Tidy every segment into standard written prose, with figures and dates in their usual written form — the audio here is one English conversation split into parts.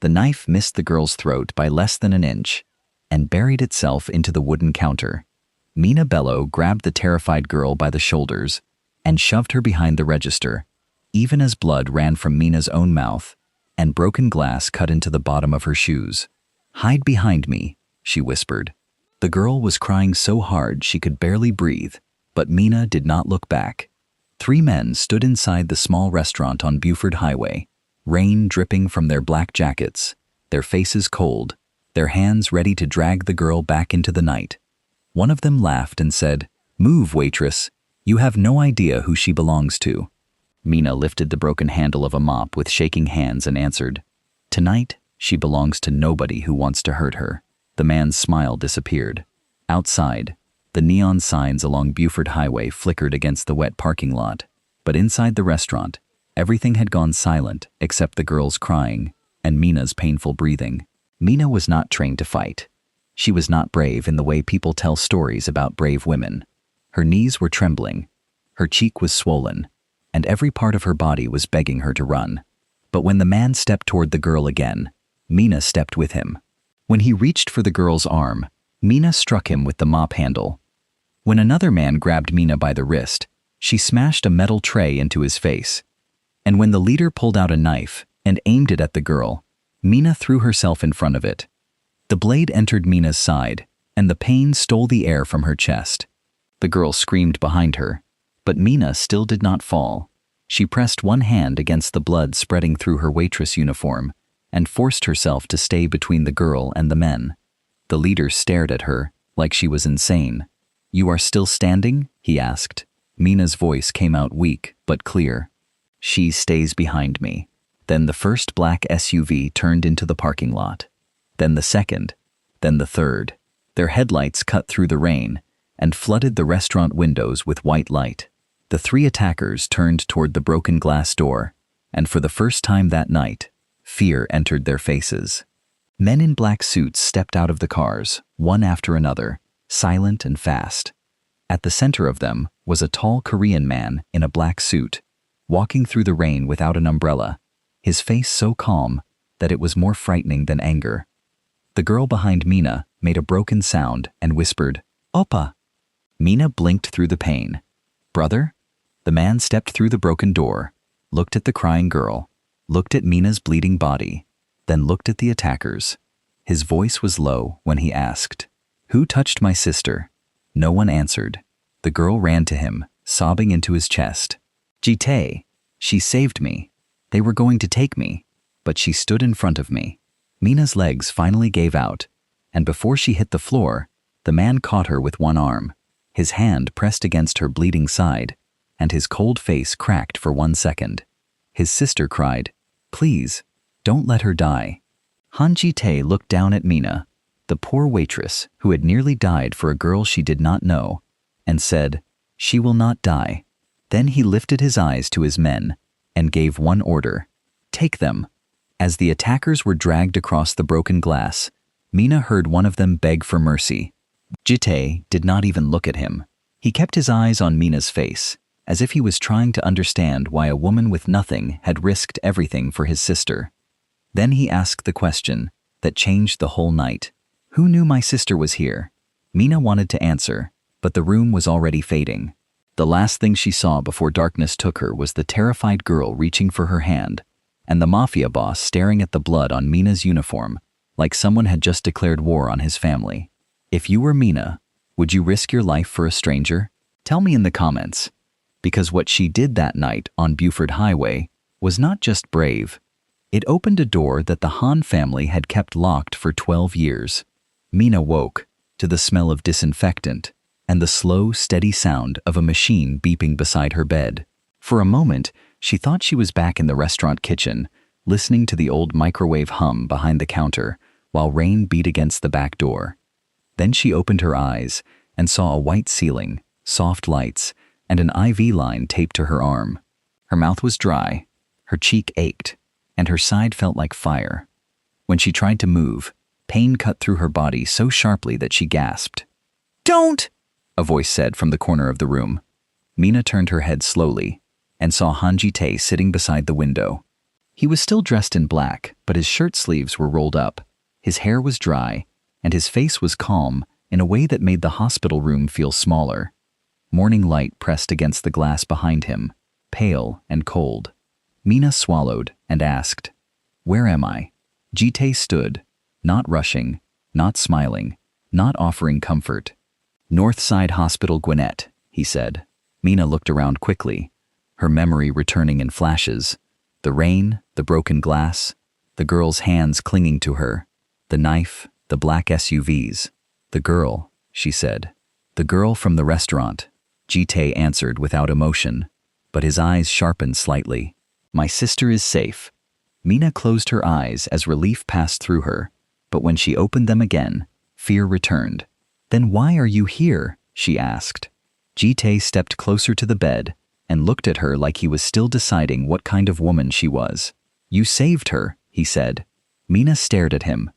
The knife missed the girl's throat by less than an inch and buried itself into the wooden counter. Mina Bello grabbed the terrified girl by the shoulders and shoved her behind the register, even as blood ran from Mina's own mouth and broken glass cut into the bottom of her shoes. "Hide behind me," she whispered. The girl was crying so hard she could barely breathe, but Mina did not look back. 3 men stood inside the small restaurant on Buford Highway, rain dripping from their black jackets, their faces cold, their hands ready to drag the girl back into the night. One of them laughed and said, "Move, waitress. You have no idea who she belongs to." Mina lifted the broken handle of a mop with shaking hands and answered, "Tonight, she belongs to nobody who wants to hurt her." The man's smile disappeared. Outside, the neon signs along Buford Highway flickered against the wet parking lot. But inside the restaurant, everything had gone silent except the girl's crying and Mina's painful breathing. Mina was not trained to fight. She was not brave in the way people tell stories about brave women. Her knees were trembling, her cheek was swollen, and every part of her body was begging her to run. But when the man stepped toward the girl again, Mina stepped with him. When he reached for the girl's arm, Mina struck him with the mop handle. When another man grabbed Mina by the wrist, she smashed a metal tray into his face. And when the leader pulled out a knife and aimed it at the girl, Mina threw herself in front of it. The blade entered Mina's side, and the pain stole the air from her chest. The girl screamed behind her, but Mina still did not fall. She pressed one hand against the blood spreading through her waitress uniform and forced herself to stay between the girl and the men. The leader stared at her like she was insane. "You are still standing?" he asked. Mina's voice came out weak but clear. "She stays behind me." Then the first black SUV turned into the parking lot. Then the second, then the third. Their headlights cut through the rain and flooded the restaurant windows with white light. The 3 attackers turned toward the broken glass door, and for the first time that night, fear entered their faces. Men in black suits stepped out of the cars, one after another, silent and fast. At the center of them was a tall Korean man in a black suit, walking through the rain without an umbrella, his face so calm that it was more frightening than anger. The girl behind Mina made a broken sound and whispered, "Oppa." Mina blinked through the pain. "Brother?" The man stepped through the broken door, looked at the crying girl, looked at Mina's bleeding body, then looked at the attackers. His voice was low when he asked, "Who touched my sister?" No one answered. The girl ran to him, sobbing into his chest. "Ji-Tae, she saved me. They were going to take me, but she stood in front of me." Mina's legs finally gave out, and before she hit the floor, the man caught her with one arm. His hand pressed against her bleeding side, and his cold face cracked for 1 second. His sister cried, "Please, don't let her die." Ji-Tae looked down at Mina, the poor waitress who had nearly died for a girl she did not know, and said, "She will not die." Then he lifted his eyes to his men and gave one order, "Take them." As the attackers were dragged across the broken glass, Mina heard one of them beg for mercy. Ji-Tae did not even look at him. He kept his eyes on Mina's face, as if he was trying to understand why a woman with nothing had risked everything for his sister. Then he asked the question that changed the whole night. "Who knew my sister was here?" Mina wanted to answer, but the room was already fading. The last thing she saw before darkness took her was the terrified girl reaching for her hand, and the Mafia boss staring at the blood on Mina's uniform, like someone had just declared war on his family. If you were Mina, would you risk your life for a stranger? Tell me in the comments. Because what she did that night on Buford Highway was not just brave. It opened a door that the Han family had kept locked for 12 years. Mina woke to the smell of disinfectant and the slow, steady sound of a machine beeping beside her bed. For a moment, she thought she was back in the restaurant kitchen, listening to the old microwave hum behind the counter while rain beat against the back door. Then she opened her eyes and saw a white ceiling, soft lights, and an IV line taped to her arm. Her mouth was dry, her cheek ached, and her side felt like fire. When she tried to move, pain cut through her body so sharply that she gasped. "Don't!" a voice said from the corner of the room. Mina turned her head slowly and saw Ji-Tae sitting beside the window. He was still dressed in black, but his shirt sleeves were rolled up. His hair was dry, and his face was calm in a way that made the hospital room feel smaller. Morning light pressed against the glass behind him, pale and cold. Mina swallowed and asked, "Where am I?" Ji-Tae stood, not rushing, not smiling, not offering comfort. "Northside Hospital, Gwinnett," he said. Mina looked around quickly, her memory returning in flashes. The rain, the broken glass, the girl's hands clinging to her, the knife, the black SUVs. "The girl," she said. "The girl from the restaurant." Ji-Tae answered without emotion, but his eyes sharpened slightly. "My sister is safe." Mina closed her eyes as relief passed through her, but when she opened them again, fear returned. "Then why are you here?" she asked. Ji-Tae stepped closer to the bed and looked at her like he was still deciding what kind of woman she was. "You saved her," he said. Mina stared at him.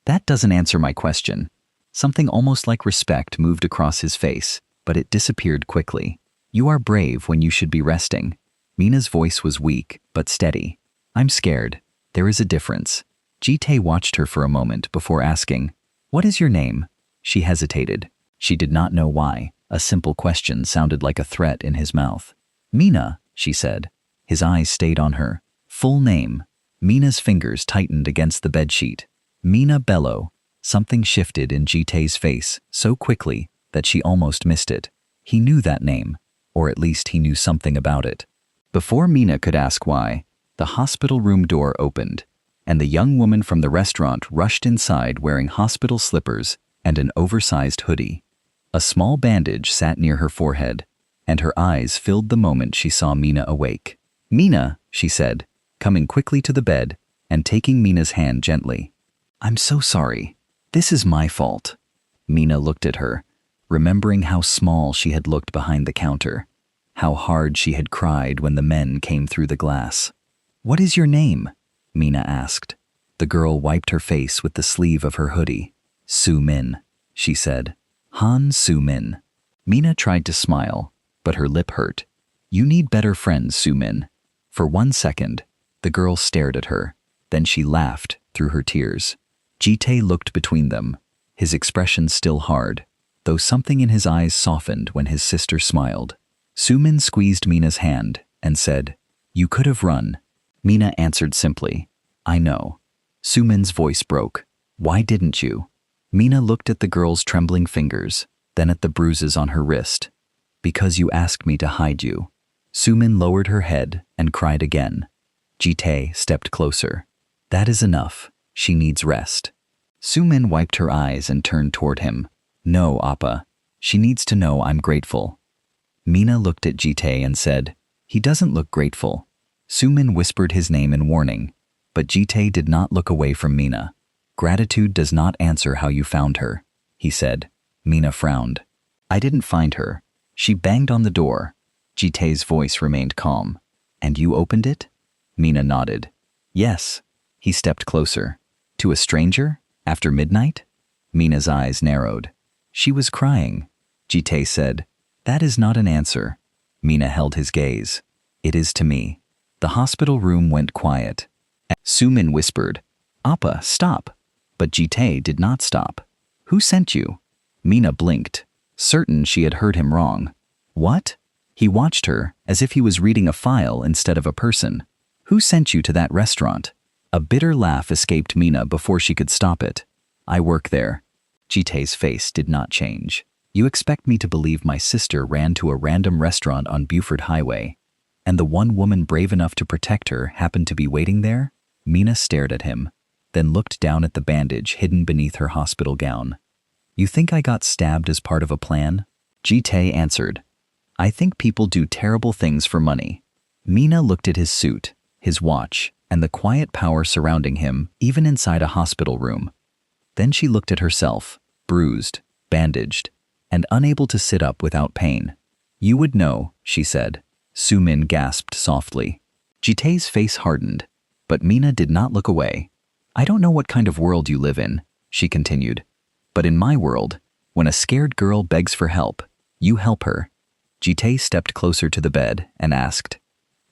"That doesn't answer my question." Something almost like respect moved across his face, but it disappeared quickly. "You are brave when you should be resting." Mina's voice was weak, but steady. "I'm scared. There is a difference." Ji-Tae watched her for a moment before asking, "What is your name?" She hesitated. She did not know why. A simple question sounded like a threat in his mouth. "Mina," she said. His eyes stayed on her. "Full name." Mina's fingers tightened against the bedsheet. "Mina Bello." Something shifted in Ji-Tae's face so quickly that she almost missed it. He knew that name, or at least he knew something about it. Before Mina could ask why, the hospital room door opened, and the young woman from the restaurant rushed inside wearing hospital slippers and an oversized hoodie. A small bandage sat near her forehead, and her eyes filled the moment she saw Mina awake. "Mina," she said, coming quickly to the bed and taking Mina's hand gently. "I'm so sorry. This is my fault." Mina looked at her, remembering how small she had looked behind the counter, how hard she had cried when the men came through the glass. "What is your name?" Mina asked. The girl wiped her face with the sleeve of her hoodie. "Soo-min," she said. "Han Soo-min." Mina tried to smile, but her lip hurt. "You need better friends, Soo-min." For 1 second, the girl stared at her. Then she laughed through her tears. Ji-Tae looked between them, his expression still hard, though something in his eyes softened when his sister smiled. Soo-min squeezed Mina's hand and said, "You could have run." Mina answered simply, "I know." Soo-min's voice broke. "Why didn't you?" Mina looked at the girl's trembling fingers, then at the bruises on her wrist. "Because you asked me to hide you." Soo-min lowered her head and cried again. Ji-Tae stepped closer. "That is enough. She needs rest." Soo-min wiped her eyes and turned toward him. "No, Appa. She needs to know I'm grateful." Mina looked at Ji-Tae and said, "He doesn't look grateful." Soo-min whispered his name in warning, but Ji-Tae did not look away from Mina. "Gratitude does not answer how you found her," he said. Mina frowned. "I didn't find her. She banged on the door." Ji-Tae's voice remained calm. "And you opened it?" Mina nodded. "Yes." He stepped closer. "To a stranger? After midnight?" Mina's eyes narrowed. "She was crying." Ji-Tae said, "That is not an answer." Mina held his gaze. "It is to me." The hospital room went quiet. Soo-min whispered, "Appa, stop." But Ji-Tae did not stop. "Who sent you?" Mina blinked, certain she had heard him wrong. "What?" He watched her as if he was reading a file instead of a person. "Who sent you to that restaurant?" A bitter laugh escaped Mina before she could stop it. "I work there." Ji-Tae's face did not change. "You expect me to believe my sister ran to a random restaurant on Buford Highway, and the one woman brave enough to protect her happened to be waiting there?" Mina stared at him, then looked down at the bandage hidden beneath her hospital gown. "You think I got stabbed as part of a plan?" Ji-Tae answered, "I think people do terrible things for money." Mina looked at his suit, his watch, and the quiet power surrounding him, even inside a hospital room. Then she looked at herself, bruised, bandaged, and unable to sit up without pain. "You would know," she said. Soo-min gasped softly. Ji-Tae's face hardened, but Mina did not look away. "I don't know what kind of world you live in," she continued, "but in my world, when a scared girl begs for help, you help her." Ji-Tae stepped closer to the bed and asked,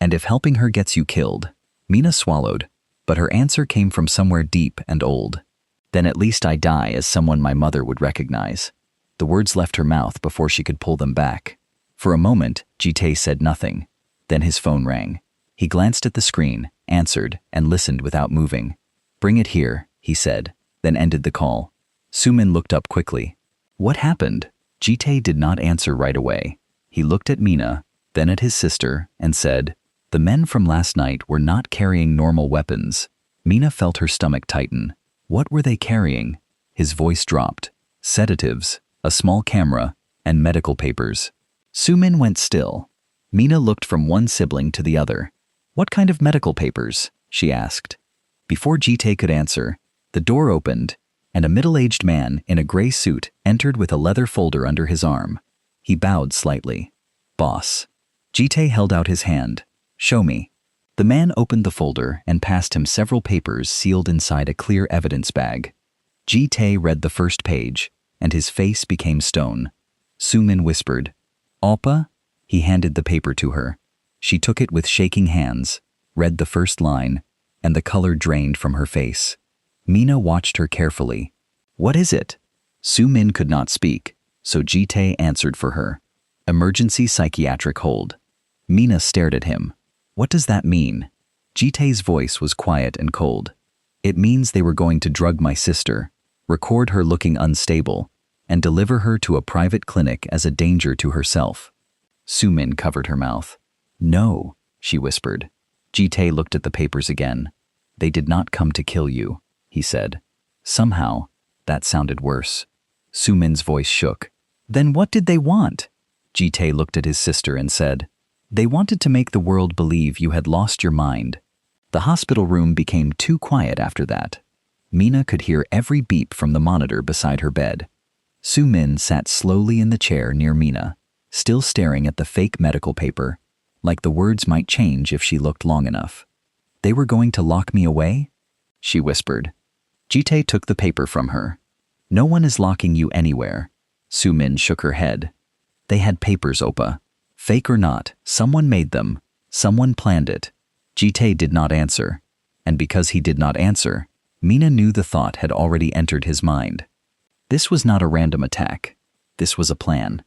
"And if helping her gets you killed?" Mina swallowed, but her answer came from somewhere deep and old. Then at least I die as someone my mother would recognize. The words left her mouth before she could pull them back. For a moment, Ji-Tae said nothing. Then his phone rang. He glanced at the screen, answered, and listened without moving. "Bring it here," he said, then ended the call. Sumin looked up quickly. What happened? Ji-Tae did not answer right away. He looked at Mina, then at his sister, and said, "The men from last night were not carrying normal weapons." Mina felt her stomach tighten. What were they carrying? His voice dropped. Sedatives, a small camera, and medical papers. Sumin went still. Mina looked from one sibling to the other. "What kind of medical papers?" she asked. Before Ji-Tae could answer, the door opened, and a middle-aged man in a gray suit entered with a leather folder under his arm. He bowed slightly. "Boss." Ji-Tae held out his hand. "Show me." The man opened the folder and passed him several papers sealed inside a clear evidence bag. Ji-Tae read the first page, and his face became stone. Sumin whispered, "Oppa?" He handed the paper to her. She took it with shaking hands, read the first line, and the color drained from her face. Mina watched her carefully. "What is it?" Sumin could not speak, so Ji-Tae answered for her. "Emergency psychiatric hold." Mina stared at him. "What does that mean?" Ji-Tae's voice was quiet and cold. "It means they were going to drug my sister, record her looking unstable, and deliver her to a private clinic as a danger to herself." Sumin covered her mouth. "No," she whispered. Ji-Tae looked at the papers again. "They did not come to kill you," he said. Somehow, that sounded worse. Sumin's voice shook. "Then what did they want?" Ji-Tae looked at his sister and said, "They wanted to make the world believe you had lost your mind." The hospital room became too quiet after that. Mina could hear every beep from the monitor beside her bed. Sumin sat slowly in the chair near Mina, still staring at the fake medical paper, like the words might change if she looked long enough. "They were going to lock me away?" she whispered. Ji-Tae took the paper from her. "No one is locking you anywhere." Sumin shook her head. "They had papers, Oppa. Fake or not, someone made them. Someone planned it." Ji-Tae did not answer, and because he did not answer, Mina knew the thought had already entered his mind. This was not a random attack. This was a plan.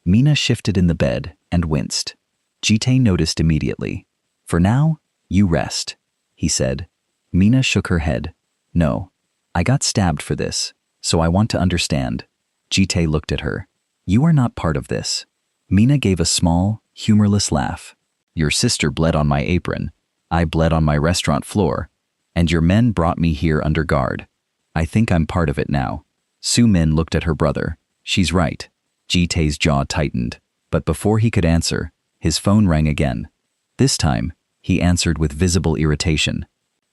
Mina shifted in the bed and winced. Ji-Tae noticed immediately. "For now, you rest," he said. Mina shook her head. "No, I got stabbed for this, so I want to understand." Ji-Tae looked at her. "You are not part of this." Mina gave a small, humorless laugh. "Your sister bled on my apron. I bled on my restaurant floor. And your men brought me here under guard. I think I'm part of it now." Sumin looked at her brother. "She's right." Ji-Tae's jaw tightened, but before he could answer, his phone rang again. This time, he answered with visible irritation.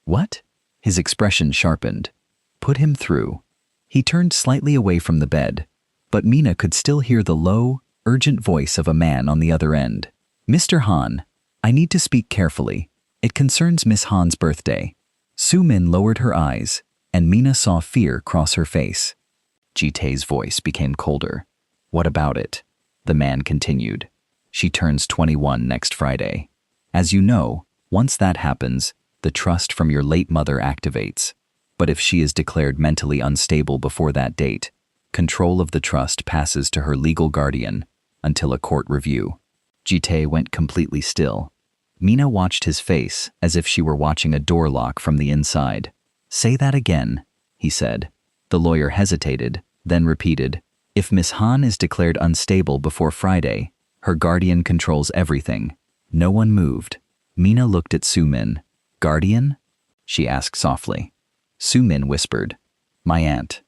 "What?" His expression sharpened. "Put him through." He turned slightly away from the bed, but Mina could still hear the low, urgent voice of a man on the other end. "Mr. Han, I need to speak carefully. It concerns Miss Han's birthday." Sumin lowered her eyes, and Mina saw fear cross her face. Ji-Tae's voice became colder. "What about it?" the man continued. "She turns 21 next Friday. As you know, once that happens, the trust from your late mother activates. But if she is declared mentally unstable before that date, control of the trust passes to her legal guardian until a court review." Ji-Tae went completely still. Mina watched his face as if she were watching a door lock from the inside. "Say that again," he said. The lawyer hesitated, then repeated, "If Miss Han is declared unstable before Friday, her guardian controls everything." No one moved. Mina looked at Sumin. "Guardian?" she asked softly. Sumin whispered, "My aunt."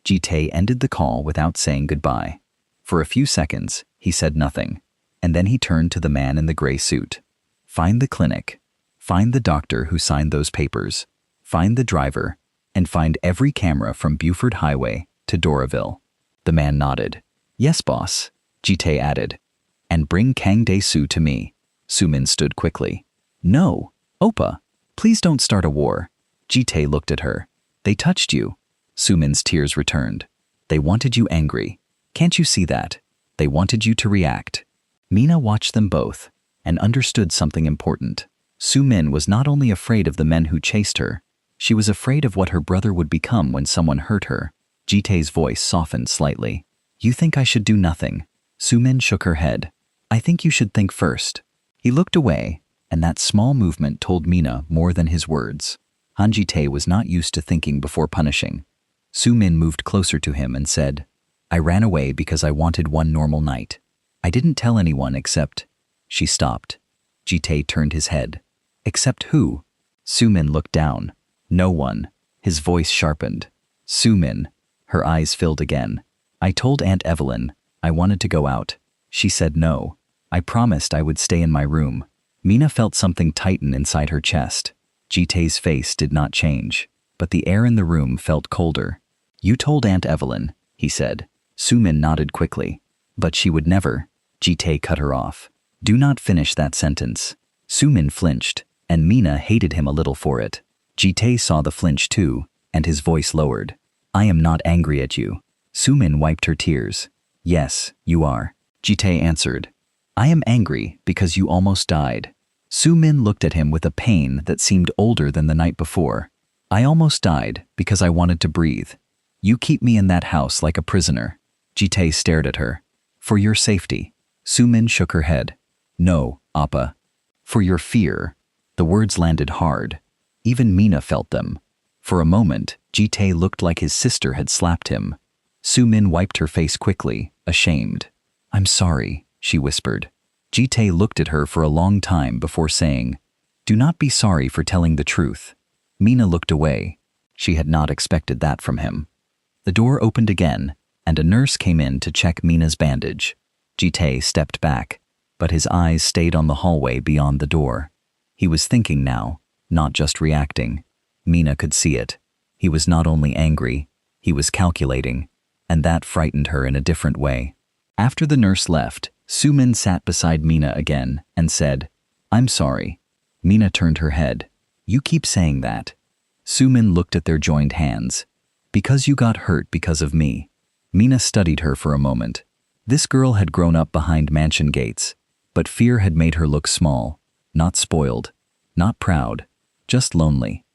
Ji-Tae ended the call without saying goodbye. For a few seconds, he said nothing, and then he turned to the man in the gray suit. "Find the clinic. Find the doctor who signed those papers. Find the driver, and find every camera from Buford Highway to Doraville." The man nodded. "Yes, boss," Ji-Tae added. "And bring Kang Dae-soo to me." Sumin stood quickly. "No, Oppa, please don't start a war." Ji-Tae looked at her. "They touched you." Sumin's tears returned. "They wanted you angry. Can't you see that? They wanted you to react." Mina watched them both and understood something important. Su-min was not only afraid of the men who chased her, she was afraid of what her brother would become when someone hurt her. Ji-Tae's voice softened slightly. You think I should do nothing? Su-min shook her head. I think you should think first. He looked away, and that small movement told Mina more than his words. Ji-Tae was not used to thinking before punishing. Su-min moved closer to him and said, I ran away because I wanted one normal night. I didn't tell anyone except... She stopped. Ji-Tae turned his head. Except who? Su-min looked down. No one. His voice sharpened. Su-min. Her eyes filled again. I told Aunt Evelyn I wanted to go out. She said no. I promised I would stay in my room. Mina felt something tighten inside her chest. Ji-Tae's face did not change, but the air in the room felt colder. You told Aunt Evelyn, he said. Su-min nodded quickly. But she would never. Ji-Tae cut her off. Do not finish that sentence. Su-min flinched, and Mina hated him a little for it. Ji-Tae saw the flinch too, and his voice lowered. I am not angry at you. Su-min wiped her tears. Yes, you are. Ji-Tae answered. I am angry because you almost died. Su-min looked at him with a pain that seemed older than the night before. I almost died because I wanted to breathe. You keep me in that house like a prisoner. Ji-Tae stared at her. For your safety. Su-min shook her head. No, Appa. For your fear. The words landed hard. Even Mina felt them. For a moment, Ji-Tae looked like his sister had slapped him. Su-min wiped her face quickly, ashamed. I'm sorry, she whispered. Ji-Tae looked at her for a long time before saying, Do not be sorry for telling the truth. Mina looked away. She had not expected that from him. The door opened again, and a nurse came in to check Mina's bandage. Ji-Tae stepped back, but his eyes stayed on the hallway beyond the door. He was thinking now, not just reacting. Mina could see it. He was not only angry, he was calculating, and that frightened her in a different way. After the nurse left, Su-min sat beside Mina again and said, I'm sorry. Mina turned her head. You keep saying that. Su-min looked at their joined hands. Because you got hurt because of me. Mina studied her for a moment. This girl had grown up behind mansion gates, but fear had made her look small, not spoiled, not proud, just lonely.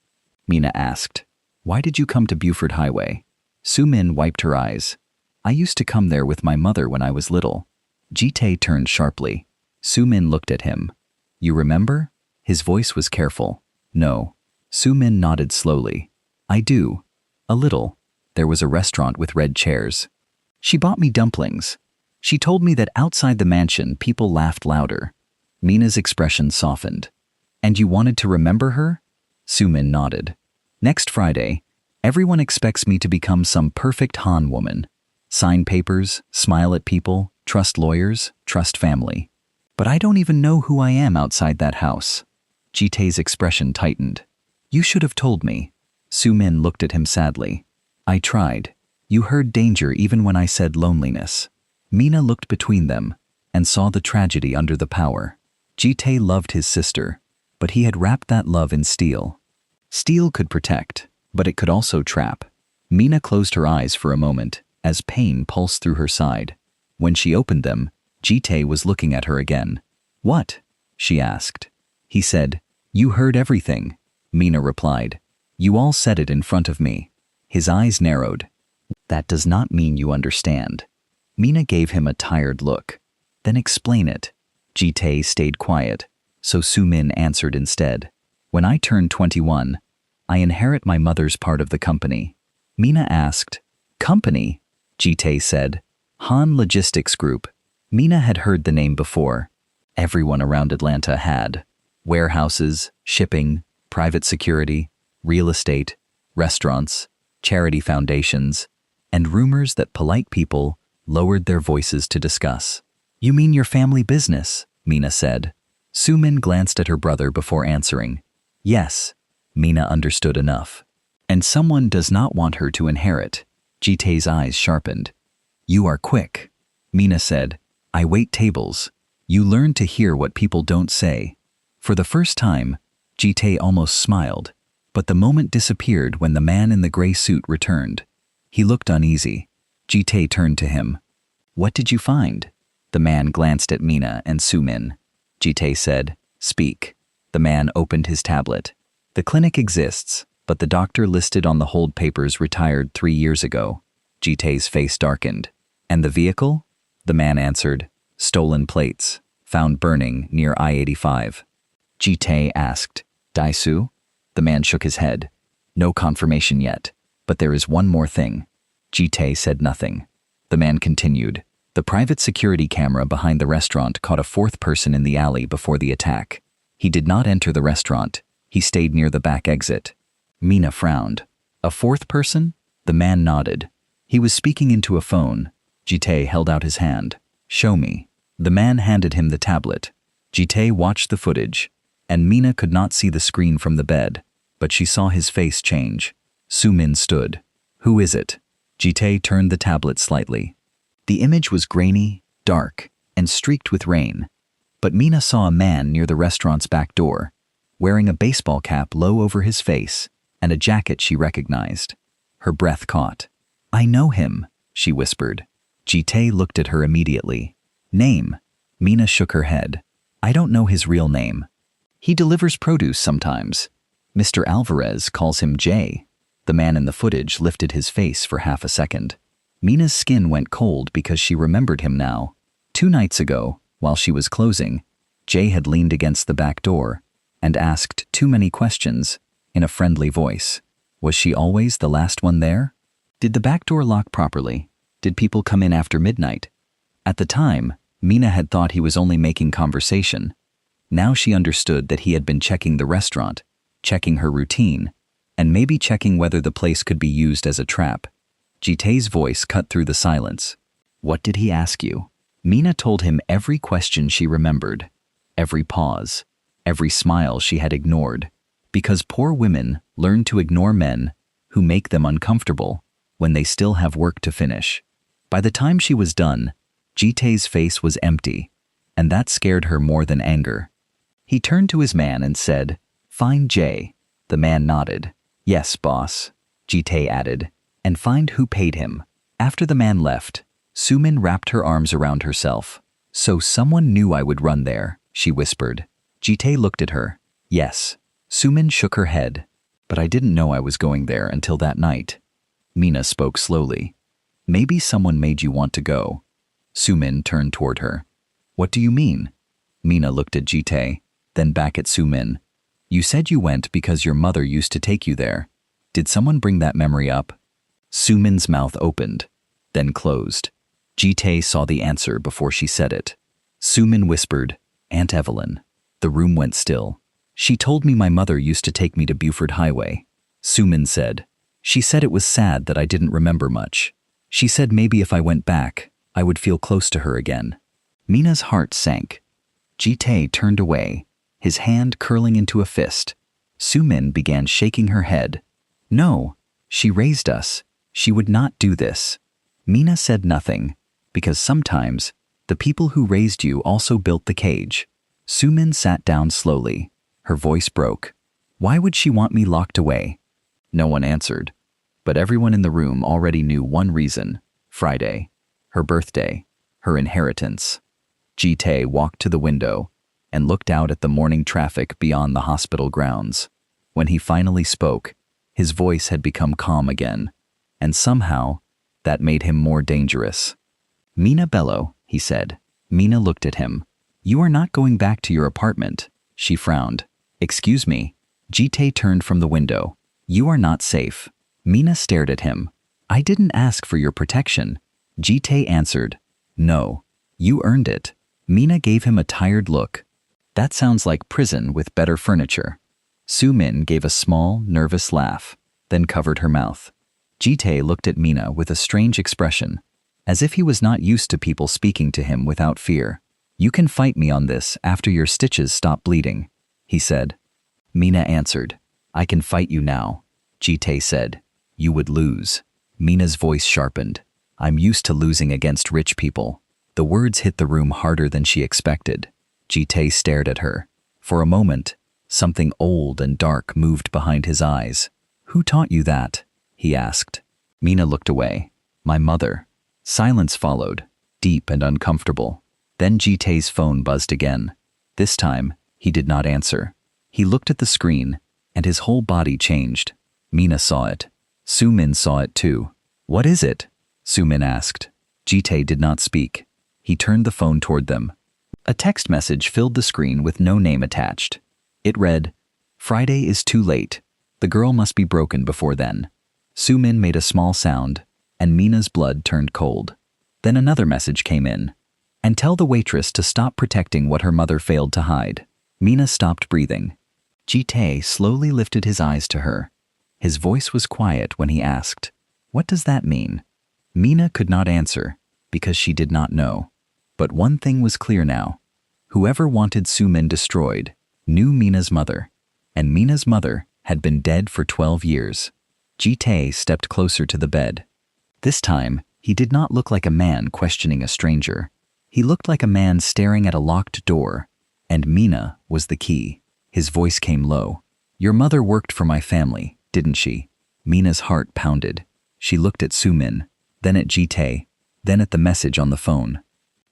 Mina asked, Why did you come to Buford Highway? Su-min wiped her eyes. I used to come there with my mother when I was little. Ji-Tae turned sharply. Su-min looked at him. You remember? His voice was careful. No. Su-min nodded slowly. I do. A little. There was a restaurant with red chairs. She bought me dumplings. She told me that outside the mansion people laughed louder. Mina's expression softened. And you wanted to remember her? Su-min nodded. Next Friday, everyone expects me to become some perfect Han woman. Sign papers, smile at people, trust lawyers, trust family. But I don't even know who I am outside that house. Ji-Tae's expression tightened. You should have told me. Su-min looked at him sadly. I tried. You heard danger even when I said loneliness. Mina looked between them and saw the tragedy under the power. Ji-Tae loved his sister, but he had wrapped that love in steel. Steel could protect, but it could also trap. Mina closed her eyes for a moment as pain pulsed through her side. When she opened them, Ji-Tae was looking at her again. What? She asked. He said, You heard everything. Mina replied. You all said it in front of me. His eyes narrowed. That does not mean you understand. Mina gave him a tired look. Then explain it. Ji-Tae stayed quiet, so Su-min answered instead. When I turn 21, I inherit my mother's part of the company. Mina asked, Company? Ji-Tae said, Han Logistics Group. Mina had heard the name before. Everyone around Atlanta had. Warehouses, shipping, private security, real estate, restaurants, charity foundations, and rumors that polite people lowered their voices to discuss. You mean your family business? Mina said. Su-min glanced at her brother before answering. Yes. Mina understood enough. And someone does not want her to inherit. Ji-Tae's eyes sharpened. You are quick. Mina said. I wait tables. You learn to hear what people don't say. For the first time, Ji-Tae almost smiled, but the moment disappeared when the man in the gray suit returned. He looked uneasy. Ji-Tae turned to him. What did you find? The man glanced at Mina and Su-min. Ji-Tae said, Speak. The man opened his tablet. The clinic exists, but the doctor listed on the hold papers retired 3 years ago. Ji-Tae's face darkened. And the vehicle? The man answered, stolen plates, found burning near I-85. Ji-Tae asked, Daisu? The man shook his head. No confirmation yet, but there is one more thing. Ji-Tae said nothing. The man continued. The private security camera behind the restaurant caught a fourth person in the alley before the attack. He did not enter the restaurant. He stayed near the back exit. Mina frowned. A fourth person? The man nodded. He was speaking into a phone. Ji-Tae held out his hand. Show me. The man handed him the tablet. Ji-Tae watched the footage, and Mina could not see the screen from the bed, but she saw his face change. Soo-min stood. Who is it? Ji-Tae turned the tablet slightly. The image was grainy, dark, and streaked with rain. But Mina saw a man near the restaurant's back door, wearing a baseball cap low over his face and a jacket she recognized. Her breath caught. I know him, she whispered. Ji-Tae looked at her immediately. Name? Mina shook her head. I don't know his real name. He delivers produce sometimes. Mr. Alvarez calls him Jay. The man in the footage lifted his face for half a second. Mina's skin went cold because she remembered him now. 2 nights ago, while she was closing, Jay had leaned against the back door and asked too many questions in a friendly voice. Was she always the last one there? Did the back door lock properly? Did people come in after midnight? At the time, Mina had thought he was only making conversation. Now she understood that he had been checking the restaurant, checking her routine, and maybe checking whether the place could be used as a trap. Ji-Tae's voice cut through the silence. What did he ask you? Mina told him every question she remembered, every pause, every smile she had ignored, because poor women learn to ignore men who make them uncomfortable when they still have work to finish. By the time she was done, Ji-Tae's face was empty, and that scared her more than anger. He turned to his man and said, Find Jay. The man nodded. Yes, boss, Ji-Tae added, and find who paid him. After the man left, Soo-min wrapped her arms around herself. So someone knew I would run there, she whispered. Ji-Tae looked at her. Yes. Soo-min shook her head. But I didn't know I was going there until that night. Mina spoke slowly. Maybe someone made you want to go. Soo-min turned toward her. What do you mean? Mina looked at Ji-Tae, then back at Soo-min. You said you went because your mother used to take you there. Did someone bring that memory up? Soo-min's mouth opened, then closed. Ji-Tae saw the answer before she said it. Soo-min whispered, Aunt Evelyn. The room went still. She told me my mother used to take me to Buford Highway. Soo-min said. She said it was sad that I didn't remember much. She said maybe if I went back, I would feel close to her again. Mina's heart sank. Ji-Tae turned away, his hand curling into a fist. Soo-min began shaking her head. No, she raised us. She would not do this. Mina said nothing, because sometimes the people who raised you also built the cage. Soo-min sat down slowly. Her voice broke. Why would she want me locked away? No one answered, but everyone in the room already knew one reason. Friday. Her birthday. Her inheritance. Ji-Tae walked to the window and looked out at the morning traffic beyond the hospital grounds. When he finally spoke, his voice had become calm again, and somehow that made him more dangerous. Mina Bello, he said. Mina looked at him. You are not going back to your apartment. She frowned. Excuse me. Ji-Tae turned from the window. You are not safe. Mina stared at him. I didn't ask for your protection. Ji-Tae answered. No, you earned it. Mina gave him a tired look. That sounds like prison with better furniture. Soo-min gave a small, nervous laugh, then covered her mouth. Ji-Tae looked at Mina with a strange expression, as if he was not used to people speaking to him without fear. You can fight me on this after your stitches stop bleeding, he said. Mina answered. I can fight you now. Ji-Tae said. You would lose. Mina's voice sharpened. I'm used to losing against rich people. The words hit the room harder than she expected. Ji-Tae stared at her. For a moment, something old and dark moved behind his eyes. Who taught you that? He asked. Mina looked away. My mother. Silence followed, deep and uncomfortable. Then Ji-Tae's phone buzzed again. This time, he did not answer. He looked at the screen, and his whole body changed. Mina saw it. Soo-min saw it too. "What is it?" Soo-min asked. Ji-Tae did not speak. He turned the phone toward them. A text message filled the screen with no name attached. It read, "Friday is too late. The girl must be broken before then." Soo-min made a small sound, and Mina's blood turned cold. Then another message came in. "And tell the waitress to stop protecting what her mother failed to hide." Mina stopped breathing. Ji-Tae slowly lifted his eyes to her. His voice was quiet when he asked, "What does that mean?" Mina could not answer, because she did not know. But one thing was clear now. Whoever wanted Soo-min destroyed knew Mina's mother, and Mina's mother had been dead for 12 years. Ji-Tae stepped closer to the bed. This time, he did not look like a man questioning a stranger. He looked like a man staring at a locked door, and Mina was the key. His voice came low. "Your mother worked for my family, didn't she?" Mina's heart pounded. She looked at Soo-min, then at Ji-Tae, then at the message on the phone.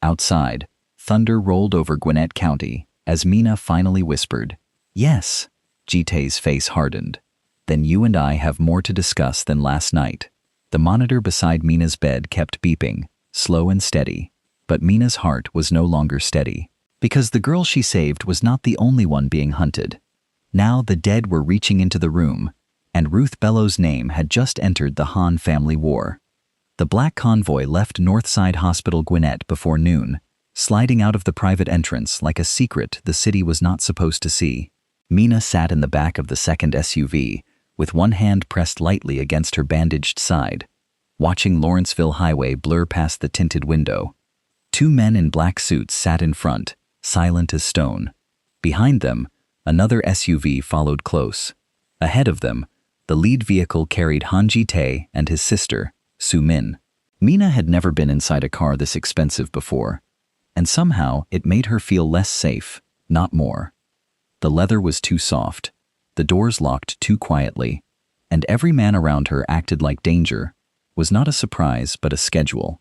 Outside, thunder rolled over Gwinnett County as Mina finally whispered, "Yes." Ji-Tae's face hardened. "Then you and I have more to discuss than last night." The monitor beside Mina's bed kept beeping, slow and steady, but Mina's heart was no longer steady, because the girl she saved was not the only one being hunted. Now the dead were reaching into the room, and Ruth Bello's name had just entered the Han family war. The black convoy left Northside Hospital Gwinnett before noon, sliding out of the private entrance like a secret the city was not supposed to see. Mina sat in the back of the second SUV, with one hand pressed lightly against her bandaged side, watching Lawrenceville Highway blur past the tinted window. Two men in black suits sat in front, silent as stone. Behind them, another SUV followed close. Ahead of them, the lead vehicle carried Han Ji-Tae and his sister, Soo-min. Mina had never been inside a car this expensive before, and somehow it made her feel less safe, not more. The leather was too soft, the doors locked too quietly, and every man around her acted like danger was not a surprise but a schedule.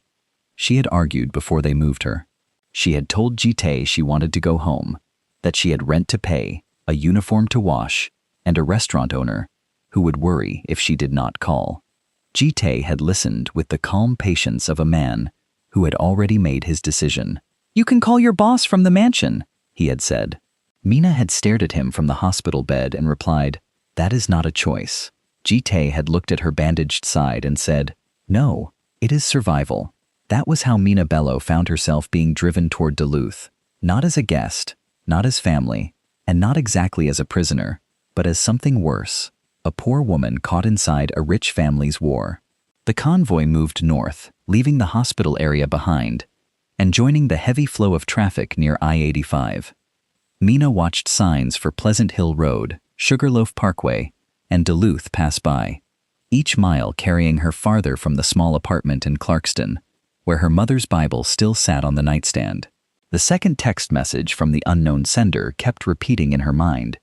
She had argued before they moved her. She had told Ji-Tae she wanted to go home, that she had rent to pay, a uniform to wash, and a restaurant owner who would worry if she did not call. Ji-Tae had listened with the calm patience of a man who had already made his decision. "You can call your boss from the mansion," he had said. Mina had stared at him from the hospital bed and replied, "That is not a choice." Ji-Tae had looked at her bandaged side and said, "No, it is survival." That was how Mina Bello found herself being driven toward Duluth, not as a guest, not as family, and not exactly as a prisoner, but as something worse, a poor woman caught inside a rich family's war. The convoy moved north, leaving the hospital area behind, and joining the heavy flow of traffic near I-85. Mina watched signs for Pleasant Hill Road, Sugarloaf Parkway, and Duluth pass by, each mile carrying her farther from the small apartment in Clarkston, where her mother's Bible still sat on the nightstand. The second text message from the unknown sender kept repeating in her mind.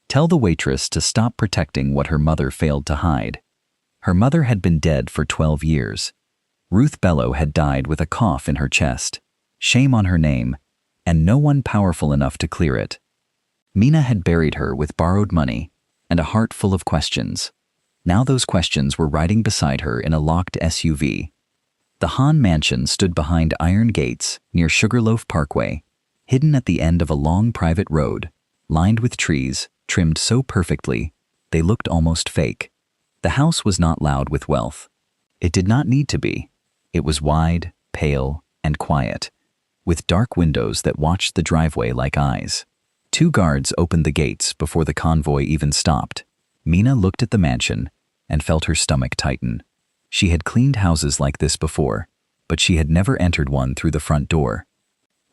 Tell the waitress to stop protecting what her mother failed to hide. Her mother had been dead for 12 years. Ruth Bello had died with a cough in her chest, shame on her name, and no one powerful enough to clear it. Mina had buried her with borrowed money and a heart full of questions. Now those questions were riding beside her in a locked SUV. The Han mansion stood behind iron gates near Sugarloaf Parkway, hidden at the end of a long private road, lined with trees, trimmed so perfectly they looked almost fake. The house was not loud with wealth. It did not need to be. It was wide, pale, and quiet, with dark windows that watched the driveway like eyes. 2 guards opened the gates before the convoy even stopped. Mina looked at the mansion and felt her stomach tighten. She had cleaned houses like this before, but she had never entered one through the front door.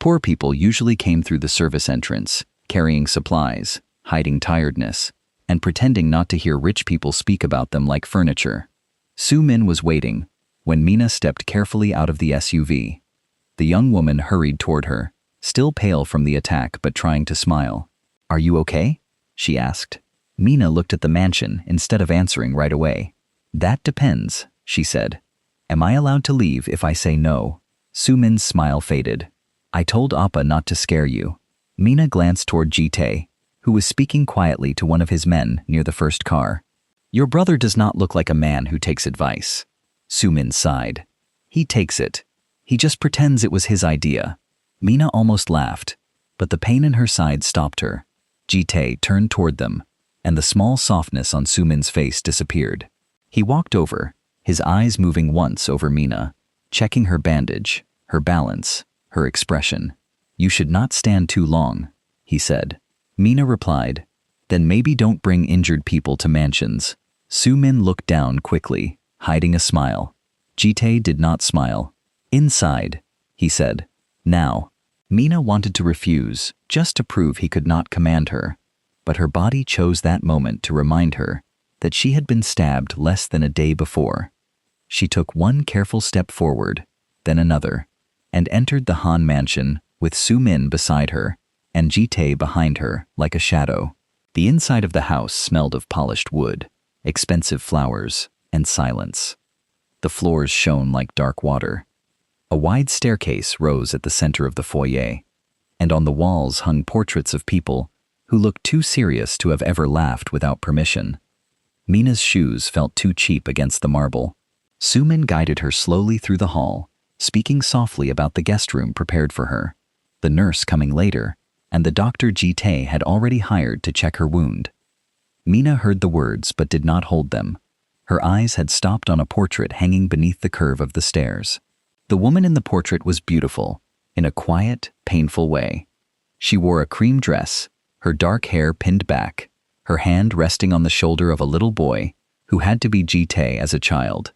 Poor people usually came through the service entrance, carrying supplies, hiding tiredness, and pretending not to hear rich people speak about them like furniture. Soo-min was waiting when Mina stepped carefully out of the SUV. The young woman hurried toward her, still pale from the attack but trying to smile. "Are you okay?" she asked. Mina looked at the mansion instead of answering right away. "That depends," she said. "Am I allowed to leave if I say no?" Soo-min's smile faded. "I told Appa not to scare you." Mina glanced toward Ji-Tae, who was speaking quietly to one of his men near the first car. "Your brother does not look like a man who takes advice." Soo-min sighed. "He takes it. He just pretends it was his idea." Mina almost laughed, but the pain in her side stopped her. Ji-Tae turned toward them, and the small softness on Soo-min's face disappeared. He walked over, his eyes moving once over Mina, checking her bandage, her balance, her expression. "You should not stand too long," he said. Mina replied, "Then maybe don't bring injured people to mansions." Soo-min looked down quickly, hiding a smile. Ji-Tae did not smile. "Inside," he said. "Now." Mina wanted to refuse, just to prove he could not command her, but her body chose that moment to remind her that she had been stabbed less than a day before. She took one careful step forward, then another, and entered the Han mansion with Soo-min beside her and Ji-Tae behind her like a shadow. The inside of the house smelled of polished wood, expensive flowers, and silence. The floors shone like dark water. A wide staircase rose at the center of the foyer, and on the walls hung portraits of people who looked too serious to have ever laughed without permission. Mina's shoes felt too cheap against the marble. Soo-min guided her slowly through the hall, speaking softly about the guest room prepared for her, the nurse coming later, and the doctor Ji-Tae had already hired to check her wound. Mina heard the words but did not hold them. Her eyes had stopped on a portrait hanging beneath the curve of the stairs. The woman in the portrait was beautiful, in a quiet, painful way. She wore a cream dress, her dark hair pinned back, her hand resting on the shoulder of a little boy who had to be Ji-Tae as a child.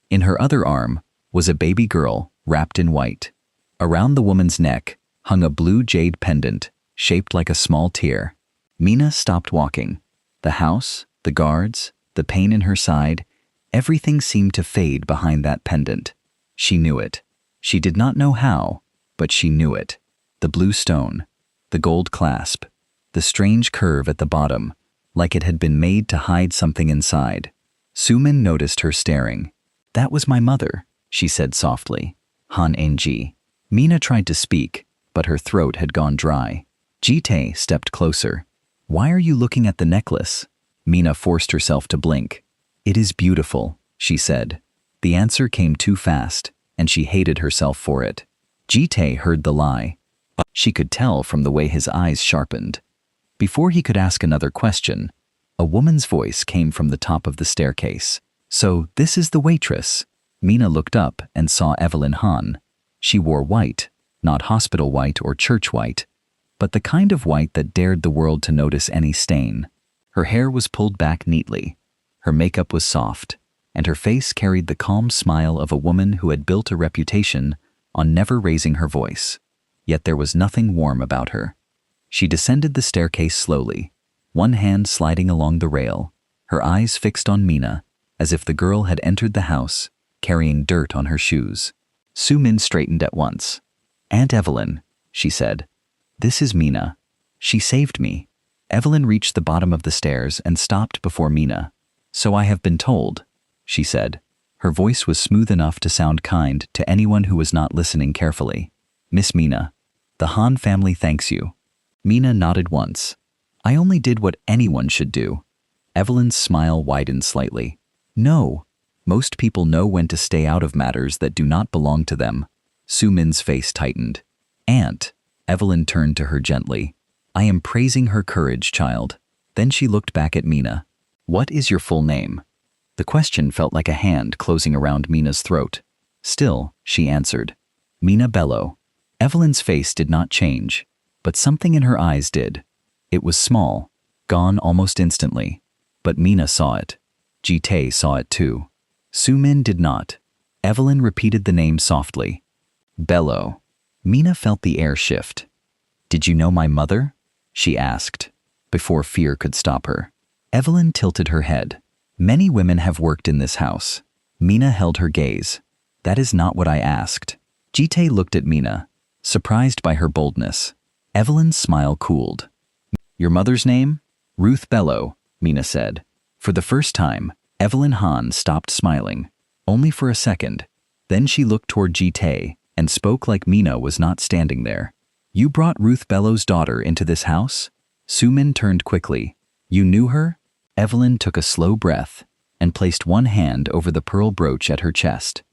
In her other arm was a baby girl wrapped in white. Around the woman's neck hung a blue jade pendant shaped like a small tear. Mina stopped walking. The house, the guards, the pain in her side, everything seemed to fade behind that pendant. She knew it. She did not know how, but she knew it. The blue stone, the gold clasp, the strange curve at the bottom, like it had been made to hide something inside. Soo-min noticed her staring. "That was my mother," she said softly. "Han Ng." Mina tried to speak, but her throat had gone dry. Ji-Tae stepped closer. "Why are you looking at the necklace?" Mina forced herself to blink. "It is beautiful," she said. The answer came too fast, and she hated herself for it. Ji-Tae heard the lie. She could tell from the way his eyes sharpened. Before he could ask another question, a woman's voice came from the top of the staircase. "So this is the waitress." Mina looked up and saw Evelyn Han. She wore white, not hospital white or church white, but the kind of white that dared the world to notice any stain. Her hair was pulled back neatly. Her makeup was soft, and her face carried the calm smile of a woman who had built a reputation on never raising her voice. Yet there was nothing warm about her. She descended the staircase slowly, one hand sliding along the rail, her eyes fixed on Mina, as if the girl had entered the house, carrying dirt on her shoes. Soo-min straightened at once. "Aunt Evelyn," she said. "This is Mina. She saved me." Evelyn reached the bottom of the stairs and stopped before Mina. "So I have been told," she said. Her voice was smooth enough to sound kind to anyone who was not listening carefully. "Miss Mina, the Han family thanks you." Mina nodded once. "I only did what anyone should do." Evelyn's smile widened slightly. "No, most people know when to stay out of matters that do not belong to them." Soo-min's face tightened. "Aunt," Evelyn turned to her gently. "I am praising her courage, child." Then she looked back at Mina. "What is your full name?" The question felt like a hand closing around Mina's throat. Still, she answered, "Mina Bello." Evelyn's face did not change, but something in her eyes did. It was small, gone almost instantly, but Mina saw it. Ji-Tae saw it too. Soo-min did not. Evelyn repeated the name softly. "Bello." Mina felt the air shift. "Did you know my mother?" she asked, before fear could stop her. Evelyn tilted her head. "Many women have worked in this house." Mina held her gaze. "That is not what I asked." Ji-Tae looked at Mina, surprised by her boldness. Evelyn's smile cooled. "Your mother's name?" "Ruth Bello," Mina said. For the first time, Evelyn Han stopped smiling, only for a second. Then she looked toward Ji-Tae and spoke like Mina was not standing there. "You brought Ruth Bello's daughter into this house?" Sumin turned quickly. You knew her? Evelyn took a slow breath and placed one hand over the pearl brooch at her chest.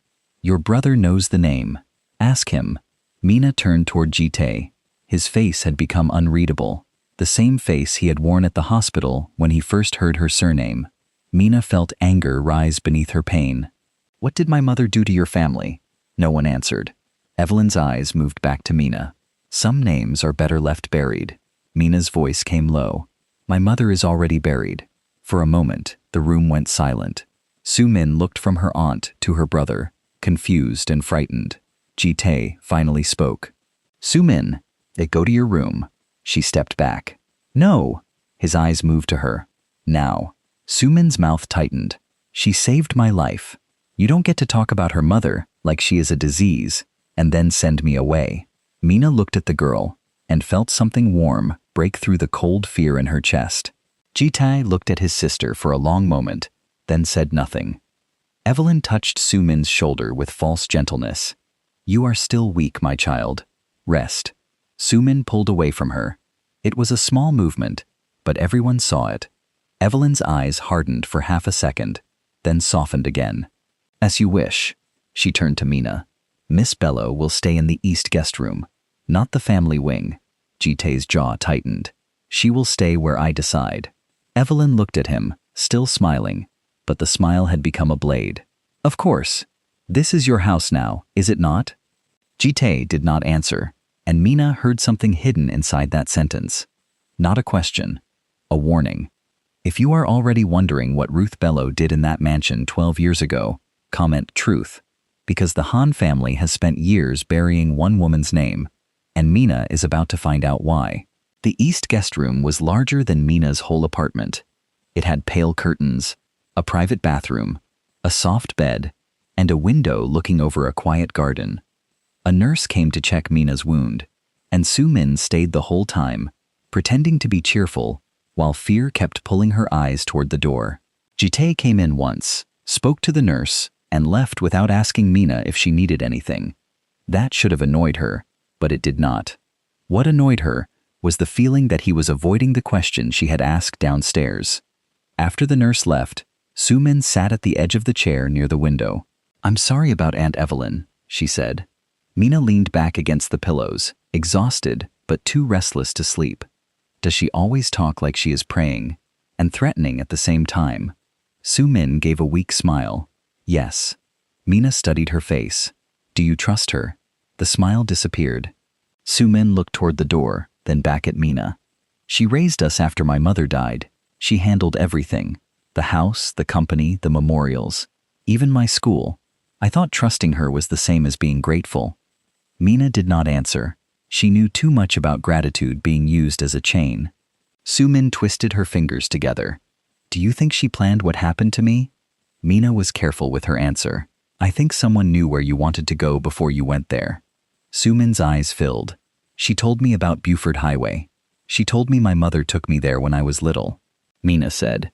Your brother knows the name. Ask him. Mina turned toward Ji-Tae. His face had become unreadable, the same face he had worn at the hospital when he first heard her surname. Mina felt anger rise beneath her pain. What did my mother do to your family? No one answered. Evelyn's eyes moved back to Mina. Some names are better left buried. Mina's voice came low. My mother is already buried. For a moment, the room went silent. Sumin looked from her aunt to her brother, confused and frightened. Ji-Tae finally spoke. Sumin, go to your room. She stepped back. No. His eyes moved to her. Now. Sumin's mouth tightened. She saved my life. You don't get to talk about her mother like she is a disease and then send me away. Mina looked at the girl and felt something warm break through the cold fear in her chest. Ji-Tae looked at his sister for a long moment, then said nothing. Evelyn touched Sumin's shoulder with false gentleness. You are still weak, my child. Rest. Sumin pulled away from her. It was a small movement, but everyone saw it. Evelyn's eyes hardened for half a second, then softened again. As you wish. She turned to Mina. Miss Bello will stay in the east guest room, not the family wing. Ji-Tae's jaw tightened. She will stay where I decide. Evelyn looked at him, still smiling, but the smile had become a blade. Of course. This is your house now, is it not? Ji-Tae did not answer, and Mina heard something hidden inside that sentence. Not a question. A warning. If you are already wondering what Ruth Bello did in that mansion 12 years ago, comment truth, because the Han family has spent years burying one woman's name, and Mina is about to find out why. The east guest room was larger than Mina's whole apartment. It had pale curtains, a private bathroom, a soft bed, and a window looking over a quiet garden. A nurse came to check Mina's wound, and Sumin stayed the whole time, pretending to be cheerful, while fear kept pulling her eyes toward the door. Ji-Tae came in once, spoke to the nurse, and left without asking Mina if she needed anything. That should have annoyed her, but it did not. What annoyed her was the feeling that he was avoiding the question she had asked downstairs. After the nurse left, Sumin sat at the edge of the chair near the window. I'm sorry about Aunt Evelyn, she said. Mina leaned back against the pillows, exhausted but too restless to sleep. Does she always talk like she is praying and threatening at the same time? Sumin gave a weak smile. Yes. Mina studied her face. Do you trust her? The smile disappeared. Sumin looked toward the door, then back at Mina. She raised us after my mother died. She handled everything. The house, the company, the memorials, even my school. I thought trusting her was the same as being grateful. Mina did not answer. She knew too much about gratitude being used as a chain. Sumin twisted her fingers together. Do you think she planned what happened to me? Mina was careful with her answer. I think someone knew where you wanted to go before you went there. Sumin's eyes filled. She told me about Buford Highway. She told me my mother took me there when I was little. Mina said.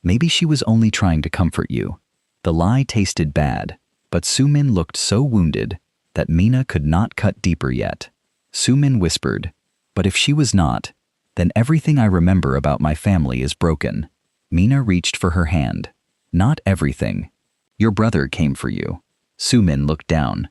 Maybe she was only trying to comfort you. The lie tasted bad, but Sumin looked so wounded that Mina could not cut deeper yet. Sumin whispered, but if she was not, then everything I remember about my family is broken. Mina reached for her hand. Not everything. Your brother came for you. Sumin looked down.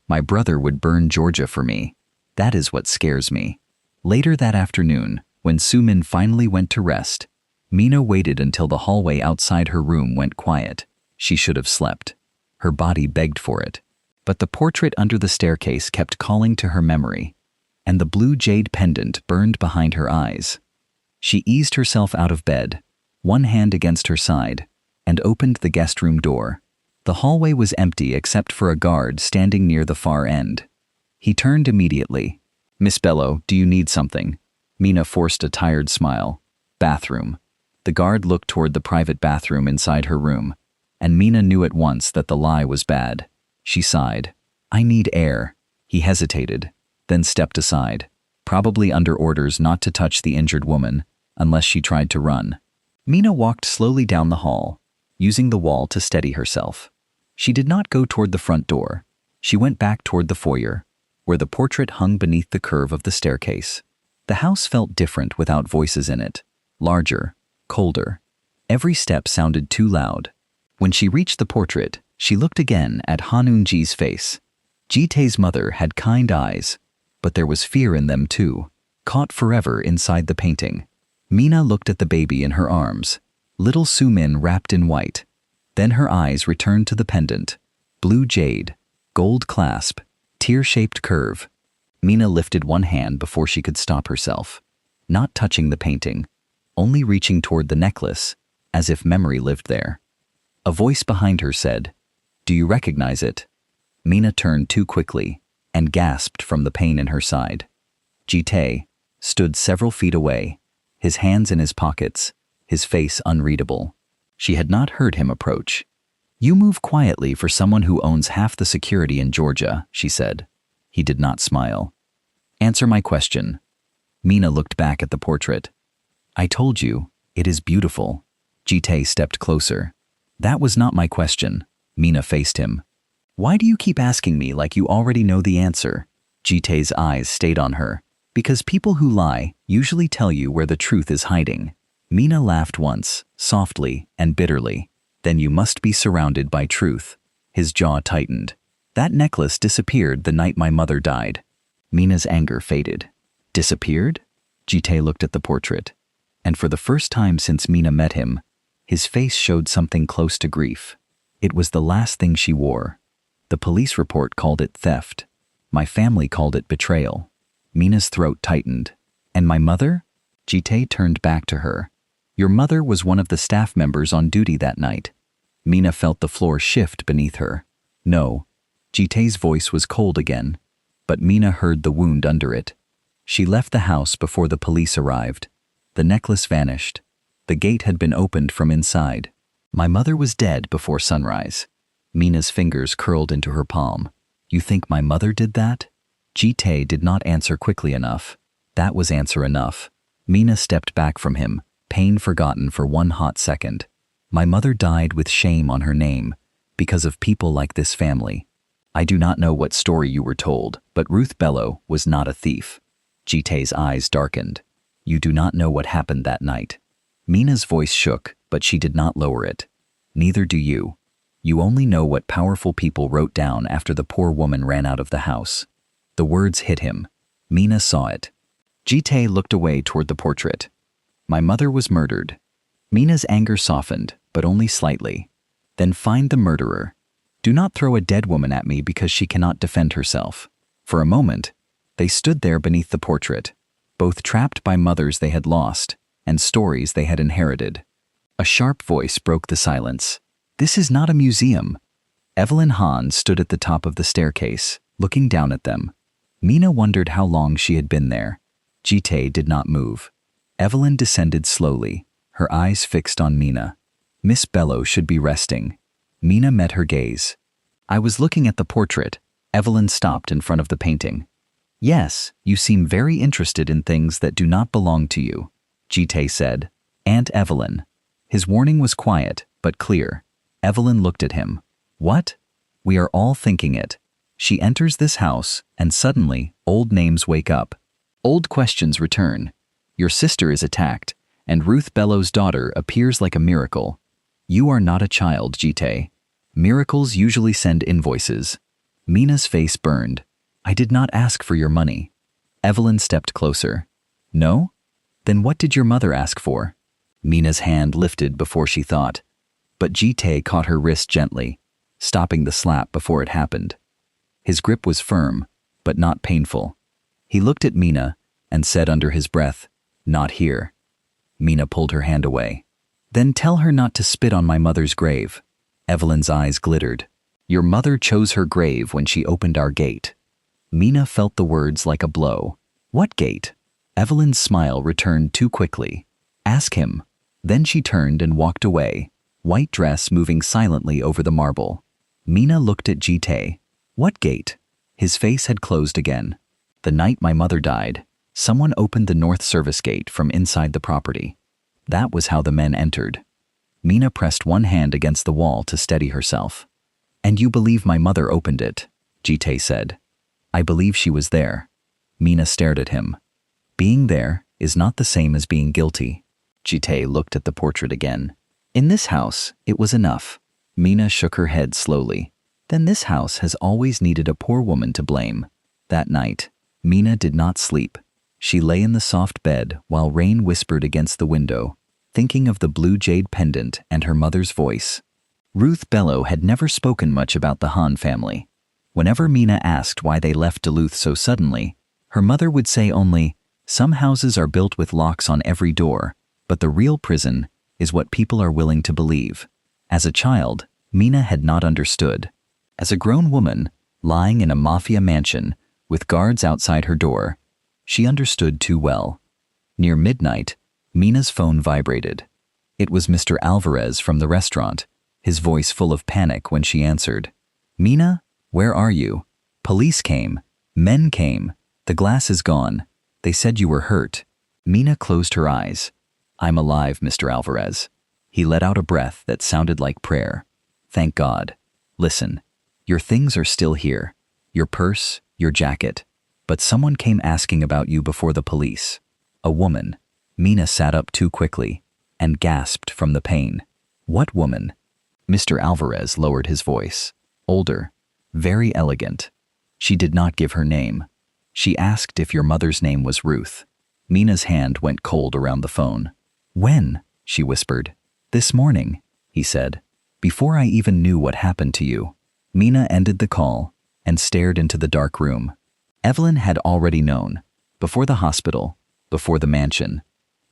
My brother would burn Georgia for me. That is what scares me. Later that afternoon, when Sumin finally went to rest, Mina waited until the hallway outside her room went quiet. She should have slept. Her body begged for it. But the portrait under the staircase kept calling to her memory, and the blue jade pendant burned behind her eyes. She eased herself out of bed, one hand against her side, and opened the guest room door. The hallway was empty except for a guard standing near the far end. He turned immediately. Miss Bello, do you need something? Mina forced a tired smile. Bathroom. The guard looked toward the private bathroom inside her room, and Mina knew at once that the lie was bad. She sighed. I need air. He hesitated, then stepped aside, probably under orders not to touch the injured woman unless she tried to run. Mina walked slowly down the hall, using the wall to steady herself. She did not go toward the front door. She went back toward the foyer, where the portrait hung beneath the curve of the staircase. The house felt different without voices in it. Larger, colder. Every step sounded too loud. When she reached the portrait, she looked again at Hanunji's face. Ji-Tae's mother had kind eyes, but there was fear in them too, caught forever inside the painting. Mina looked at the baby in her arms, little Sumin wrapped in white. Then her eyes returned to the pendant. Blue jade, gold clasp, tear-shaped curve. Mina lifted one hand before she could stop herself, not touching the painting, only reaching toward the necklace, as if memory lived there. A voice behind her said, "Do you recognize it?" Mina turned too quickly and gasped from the pain in her side. Ji-Tae stood several feet away, his hands in his pockets, his face unreadable. She had not heard him approach. "You move quietly for someone who owns half the security in Georgia," she said. He did not smile. "Answer my question." Mina looked back at the portrait. "I told you, it is beautiful." Ji-Tae stepped closer. "That was not my question." Mina faced him. "Why do you keep asking me like you already know the answer?" Ji-Tae's eyes stayed on her. "Because people who lie usually tell you where the truth is hiding." Mina laughed once, softly and bitterly. "Then you must be surrounded by truth." His jaw tightened. "That necklace disappeared the night my mother died." Mina's anger faded. "Disappeared?" Ji-Tae looked at the portrait, and for the first time since Mina met him, his face showed something close to grief. It was the last thing she wore. The police report called it theft. My family called it betrayal. Mina's throat tightened. "And my mother?" Ji-Tae turned back to her. "Your mother was one of the staff members on duty that night." Mina felt the floor shift beneath her. "No." Ji-Tae's voice was cold again, but Mina heard the wound under it. She left the house before the police arrived. The necklace vanished. The gate had been opened from inside. "My mother was dead before sunrise." Mina's fingers curled into her palm. "You think my mother did that?" Ji-Tae did not answer quickly enough. That was answer enough. Mina stepped back from him, pain forgotten for one hot second. "My mother died with shame on her name, because of people like this family. I do not know what story you were told, but Ruth Bello was not a thief." Ji-Tae's eyes darkened. "You do not know what happened that night." Mina's voice shook, but she did not lower it. "Neither do you. You only know what powerful people wrote down after the poor woman ran out of the house." The words hit him. Mina saw it. Ji-Tae looked away toward the portrait. "My mother was murdered." Mina's anger softened, but only slightly. "Then find the murderer. Do not throw a dead woman at me because she cannot defend herself." For a moment, they stood there beneath the portrait, both trapped by mothers they had lost and stories they had inherited. A sharp voice broke the silence. "This is not a museum." Evelyn Hahn stood at the top of the staircase, looking down at them. Mina wondered how long she had been there. Ji-Tae did not move. Evelyn descended slowly, her eyes fixed on Mina. Miss Bello should be resting. Mina met her gaze. "I was looking at the portrait." Evelyn stopped in front of the painting. "Yes, you seem very interested in things that do not belong to you," Ji-Tae said. "Aunt Evelyn." His warning was quiet, but clear. Evelyn looked at him. "What?" "We are all thinking it. She enters this house, and suddenly, old names wake up. Old questions return. Your sister is attacked, and Ruth Bello's daughter appears like a miracle. You are not a child, Ji-Tae. Miracles usually send invoices." Mina's face burned. "I did not ask for your money." Evelyn stepped closer. "No? Then what did your mother ask for?" Mina's hand lifted before she thought, but Ji-Tae caught her wrist gently, stopping the slap before it happened. His grip was firm, but not painful. He looked at Mina and said under his breath, "Not here." Mina pulled her hand away. "Then tell her not to spit on my mother's grave." Evelyn's eyes glittered. "Your mother chose her grave when she opened our gate." Mina felt the words like a blow. "What gate?" Evelyn's smile returned too quickly. "Ask him." Then she turned and walked away, white dress moving silently over the marble. Mina looked at Ji-Tae. "What gate?" His face had closed again. "The night my mother died, someone opened the north service gate from inside the property. That was how the men entered." Mina pressed one hand against the wall to steady herself. "And you believe my mother opened it?" Ji-Tae said. "I believe she was there." Mina stared at him. Being there is not the same as being guilty. Ji-Tae looked at the portrait again. In this house, it was enough. Mina shook her head slowly. Then this house has always needed a poor woman to blame. That night, Mina did not sleep. She lay in the soft bed while rain whispered against the window, thinking of the blue jade pendant and her mother's voice. Ruth Bello had never spoken much about the Han family. Whenever Mina asked why they left Duluth so suddenly, her mother would say only, "Some houses are built with locks on every door, but the real prison is what people are willing to believe." As a child, Mina had not understood. As a grown woman, lying in a Mafia mansion with guards outside her door, she understood too well. Near midnight, Mina's phone vibrated. It was Mr. Alvarez from the restaurant, his voice full of panic when she answered. "Mina, where are you? Police came. Men came. The glass is gone. They said you were hurt." Mina closed her eyes. "I'm alive, Mr. Alvarez." He let out a breath that sounded like prayer. "Thank God. Listen, your things are still here. Your purse, your jacket. But someone came asking about you before the police. A woman." Mina sat up too quickly and gasped from the pain. "What woman?" Mr. Alvarez lowered his voice. "Older. Very elegant. She did not give her name. She asked if your mother's name was Ruth." Mina's hand went cold around the phone. "When?" she whispered. "This morning," he said. "Before I even knew what happened to you." Mina ended the call and stared into the dark room. Evelyn had already known. Before the hospital, before the mansion,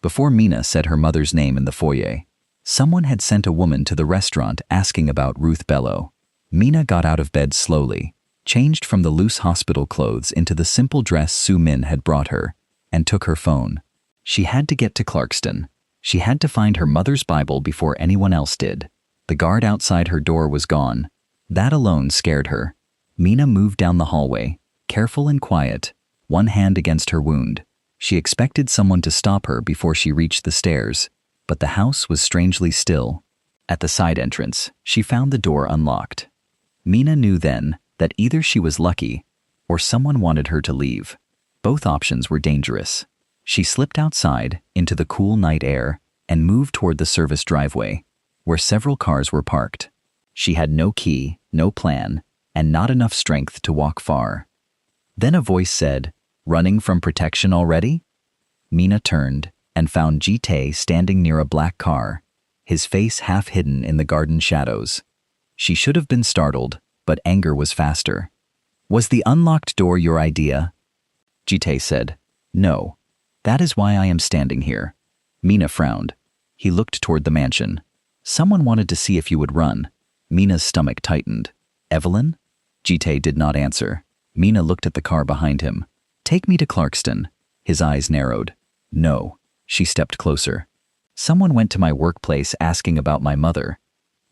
before Mina said her mother's name in the foyer. Someone had sent a woman to the restaurant asking about Ruth Bello. Mina got out of bed slowly, changed from the loose hospital clothes into the simple dress Su Min had brought her, and took her phone. She had to get to Clarkston. She had to find her mother's Bible before anyone else did. The guard outside her door was gone. That alone scared her. Mina moved down the hallway, careful and quiet, one hand against her wound. She expected someone to stop her before she reached the stairs, but the house was strangely still. At the side entrance, she found the door unlocked. Mina knew then that either she was lucky or someone wanted her to leave. Both options were dangerous. She slipped outside into the cool night air and moved toward the service driveway, where several cars were parked. She had no key, no plan, and not enough strength to walk far. Then a voice said, "Running from protection already?" Mina turned and found Ji-Tae standing near a black car, his face half hidden in the garden shadows. She should have been startled, but anger was faster. "Was the unlocked door your idea?" Ji-Tae said, "No. That is why I am standing here." Mina frowned. He looked toward the mansion. "Someone wanted to see if you would run." Mina's stomach tightened. "Evelyn?" Ji-Tae did not answer. Mina looked at the car behind him. "Take me to Clarkston." His eyes narrowed. "No." She stepped closer. "Someone went to my workplace asking about my mother.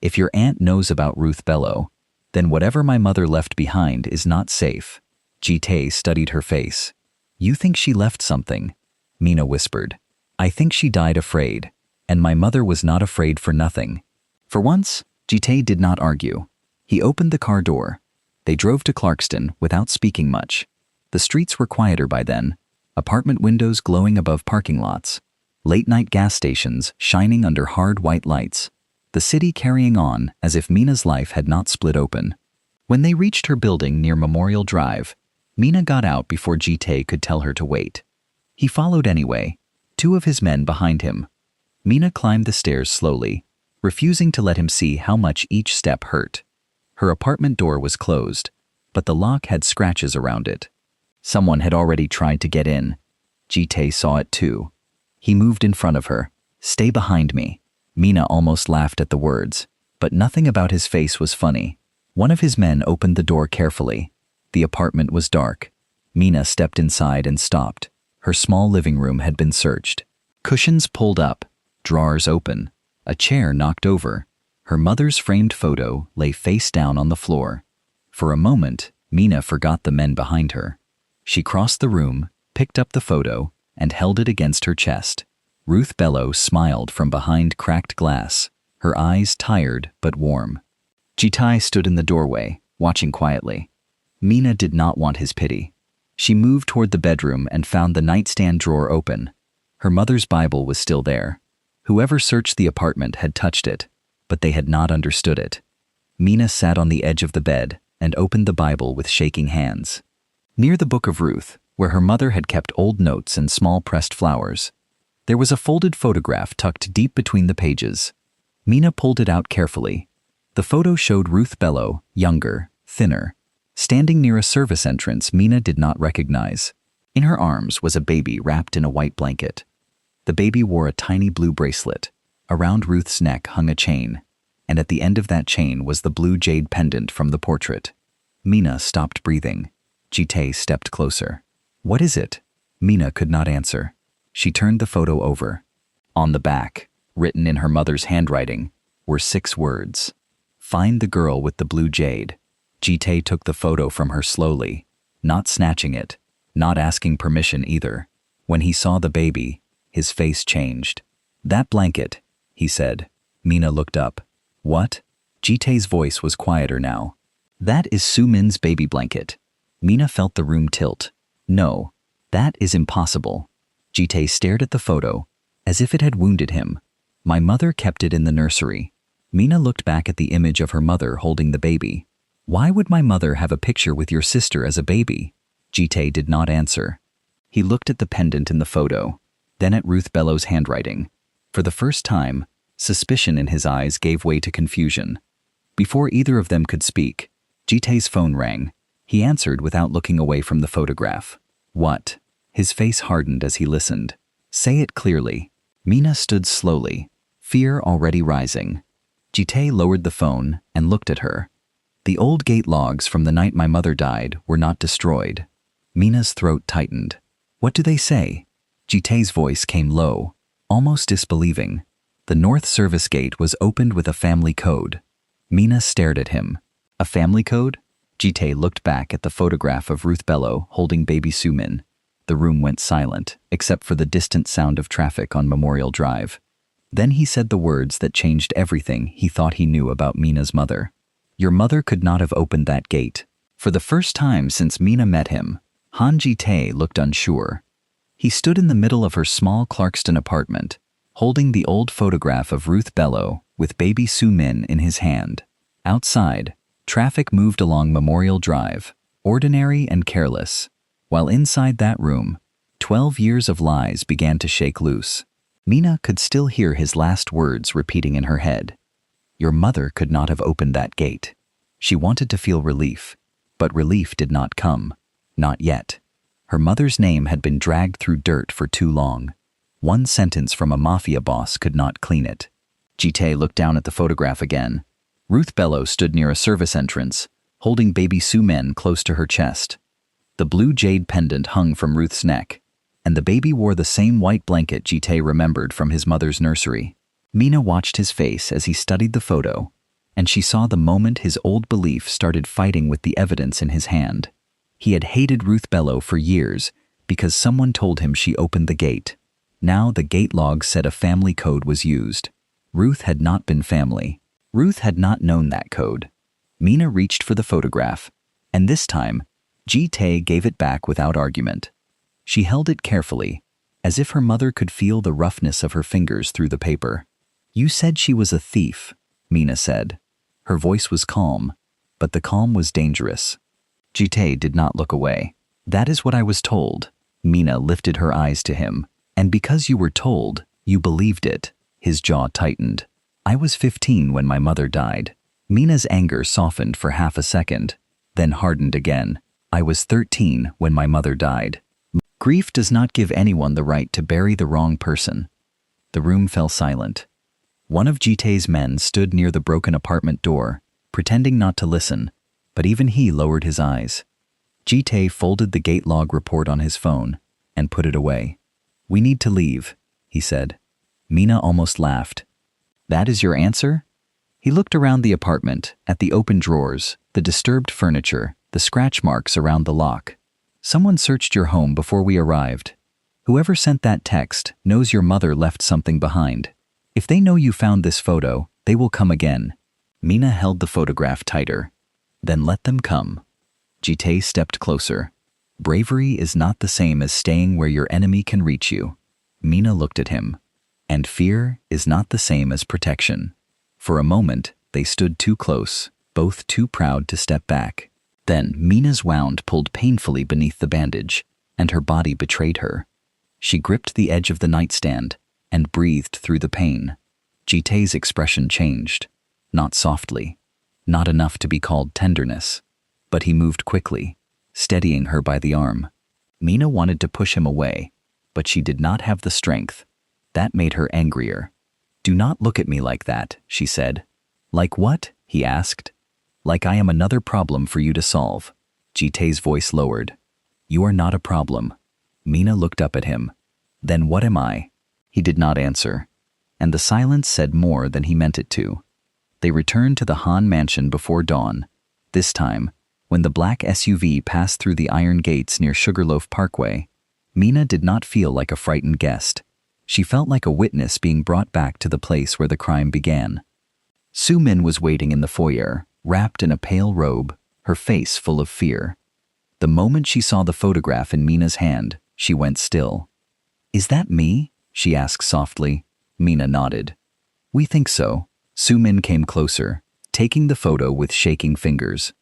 If your aunt knows about Ruth Bello, then whatever my mother left behind is not safe." Ji-Tae studied her face. "You think she left something?" Mina whispered. "I think she died afraid, and my mother was not afraid for nothing." For once, Ji-Tae did not argue. He opened the car door. They drove to Clarkston without speaking much. The streets were quieter by then, apartment windows glowing above parking lots, late-night gas stations shining under hard white lights, the city carrying on as if Mina's life had not split open. When they reached her building near Memorial Drive, Mina got out before Ji-Tae could tell her to wait. He followed anyway, two of his men behind him. Mina climbed the stairs slowly, refusing to let him see how much each step hurt. Her apartment door was closed, but the lock had scratches around it. Someone had already tried to get in. Ji-Tae saw it too. He moved in front of her. "Stay behind me." Mina almost laughed at the words, but nothing about his face was funny. One of his men opened the door carefully. The apartment was dark. Mina stepped inside and stopped. Her small living room had been searched. Cushions pulled up, drawers open, a chair knocked over. Her mother's framed photo lay face down on the floor. For a moment, Mina forgot the men behind her. She crossed the room, picked up the photo, and held it against her chest. Ruth Bello smiled from behind cracked glass, her eyes tired but warm. Ji-Tae stood in the doorway, watching quietly. Mina did not want his pity. She moved toward the bedroom and found the nightstand drawer open. Her mother's Bible was still there. Whoever searched the apartment had touched it, but they had not understood it. Mina sat on the edge of the bed and opened the Bible with shaking hands. Near the Book of Ruth, where her mother had kept old notes and small pressed flowers, there was a folded photograph tucked deep between the pages. Mina pulled it out carefully. The photo showed Ruth Bello, younger, thinner, standing near a service entrance Mina did not recognize. In her arms was a baby wrapped in a white blanket. The baby wore a tiny blue bracelet. Around Ruth's neck hung a chain, and at the end of that chain was the blue jade pendant from the portrait. Mina stopped breathing. Ji-Tae stepped closer. "What is it?" Mina could not answer. She turned the photo over. On the back, written in her mother's handwriting, were 6 words. "Find the girl with the blue jade." Ji-Tae took the photo from her slowly, not snatching it, not asking permission either. When he saw the baby, his face changed. "That blanket," he said. Mina looked up. "What?" Ji-Tae's voice was quieter now. "That is Soo-min's baby blanket." Mina felt the room tilt. "No, that is impossible." Ji-Tae stared at the photo, as if it had wounded him. "My mother kept it in the nursery." Mina looked back at the image of her mother holding the baby. "Why would my mother have a picture with your sister as a baby?" Ji-Tae did not answer. He looked at the pendant in the photo, then at Ruth Bello's handwriting. For the first time, suspicion in his eyes gave way to confusion. Before either of them could speak, Ji-Tae's phone rang. He answered without looking away from the photograph. "What?" His face hardened as he listened. "Say it clearly." Mina stood slowly, fear already rising. Ji-Tae lowered the phone and looked at her. "The old gate logs from the night my mother died were not destroyed." Mina's throat tightened. "What do they say?" Ji-Tae's voice came low, almost disbelieving. "The north service gate was opened with a family code." Mina stared at him. "A family code?" Ji-Tae looked back at the photograph of Ruth Bello holding baby Soo-min. The room went silent, except for the distant sound of traffic on Memorial Drive. Then he said the words that changed everything he thought he knew about Mina's mother. "Your mother could not have opened that gate." For the first time since Mina met him, Han Ji-Tae looked unsure. He stood in the middle of her small Clarkston apartment, holding the old photograph of Ruth Bello with baby Soo-min in his hand. Outside, traffic moved along Memorial Drive, ordinary and careless, while inside that room, 12 years of lies began to shake loose. Mina could still hear his last words repeating in her head. Your mother could not have opened that gate. She wanted to feel relief, but relief did not come. Not yet. Her mother's name had been dragged through dirt for too long. One sentence from a Mafia boss could not clean it. Ji-Tae looked down at the photograph again. Ruth Bello stood near a service entrance, holding baby Soo-min close to her chest. The blue jade pendant hung from Ruth's neck, and the baby wore the same white blanket Ji-Tae remembered from his mother's nursery. Mina watched his face as he studied the photo, and she saw the moment his old belief started fighting with the evidence in his hand. He had hated Ruth Bello for years because someone told him she opened the gate. Now the gate log said a family code was used. Ruth had not been family. Ruth had not known that code. Mina reached for the photograph, and this time, Ji-Tae gave it back without argument. She held it carefully, as if her mother could feel the roughness of her fingers through the paper. "You said she was a thief," Mina said. Her voice was calm, but the calm was dangerous. Ji-Tae did not look away. "That is what I was told." Mina lifted her eyes to him. "And because you were told, you believed it." His jaw tightened. "I was 15 when my mother died." Mina's anger softened for half a second, then hardened again. "I was 13 when my mother died." Grief does not give anyone the right to bury the wrong person. The room fell silent. One of Ji-Tae's men stood near the broken apartment door, pretending not to listen, but even he lowered his eyes. Ji-Tae folded the gate log report on his phone and put it away. "We need to leave," he said. Mina almost laughed. "That is your answer?" He looked around the apartment, at the open drawers, the disturbed furniture, the scratch marks around the lock. "Someone searched your home before we arrived. Whoever sent that text knows your mother left something behind. If they know you found this photo, they will come again." Mina held the photograph tighter. "Then let them come." Ji-Tae stepped closer. Bravery is not the same as staying where your enemy can reach you. Mina looked at him. And fear is not the same as protection. For a moment, they stood too close, both too proud to step back. Then Mina's wound pulled painfully beneath the bandage, and her body betrayed her. She gripped the edge of the nightstand and breathed through the pain. Ji-Tae's expression changed. Not softly. Not enough to be called tenderness. But he moved quickly, steadying her by the arm. Mina wanted to push him away, but she did not have the strength. That made her angrier. "Do not look at me like that," she said. "Like what?" he asked. "Like I am another problem for you to solve." Ji-Tae's voice lowered. "You are not a problem." Mina looked up at him. "Then what am I?" He did not answer, and the silence said more than he meant it to. They returned to the Han mansion before dawn. This time, when the black SUV passed through the iron gates near Sugarloaf Parkway, Mina did not feel like a frightened guest. She felt like a witness being brought back to the place where the crime began. Soo-min was waiting in the foyer, wrapped in a pale robe, her face full of fear. The moment she saw the photograph in Mina's hand, she went still. "Is that me?" she asked softly. Mina nodded. "We think so." Soo-min came closer, taking the photo with shaking fingers.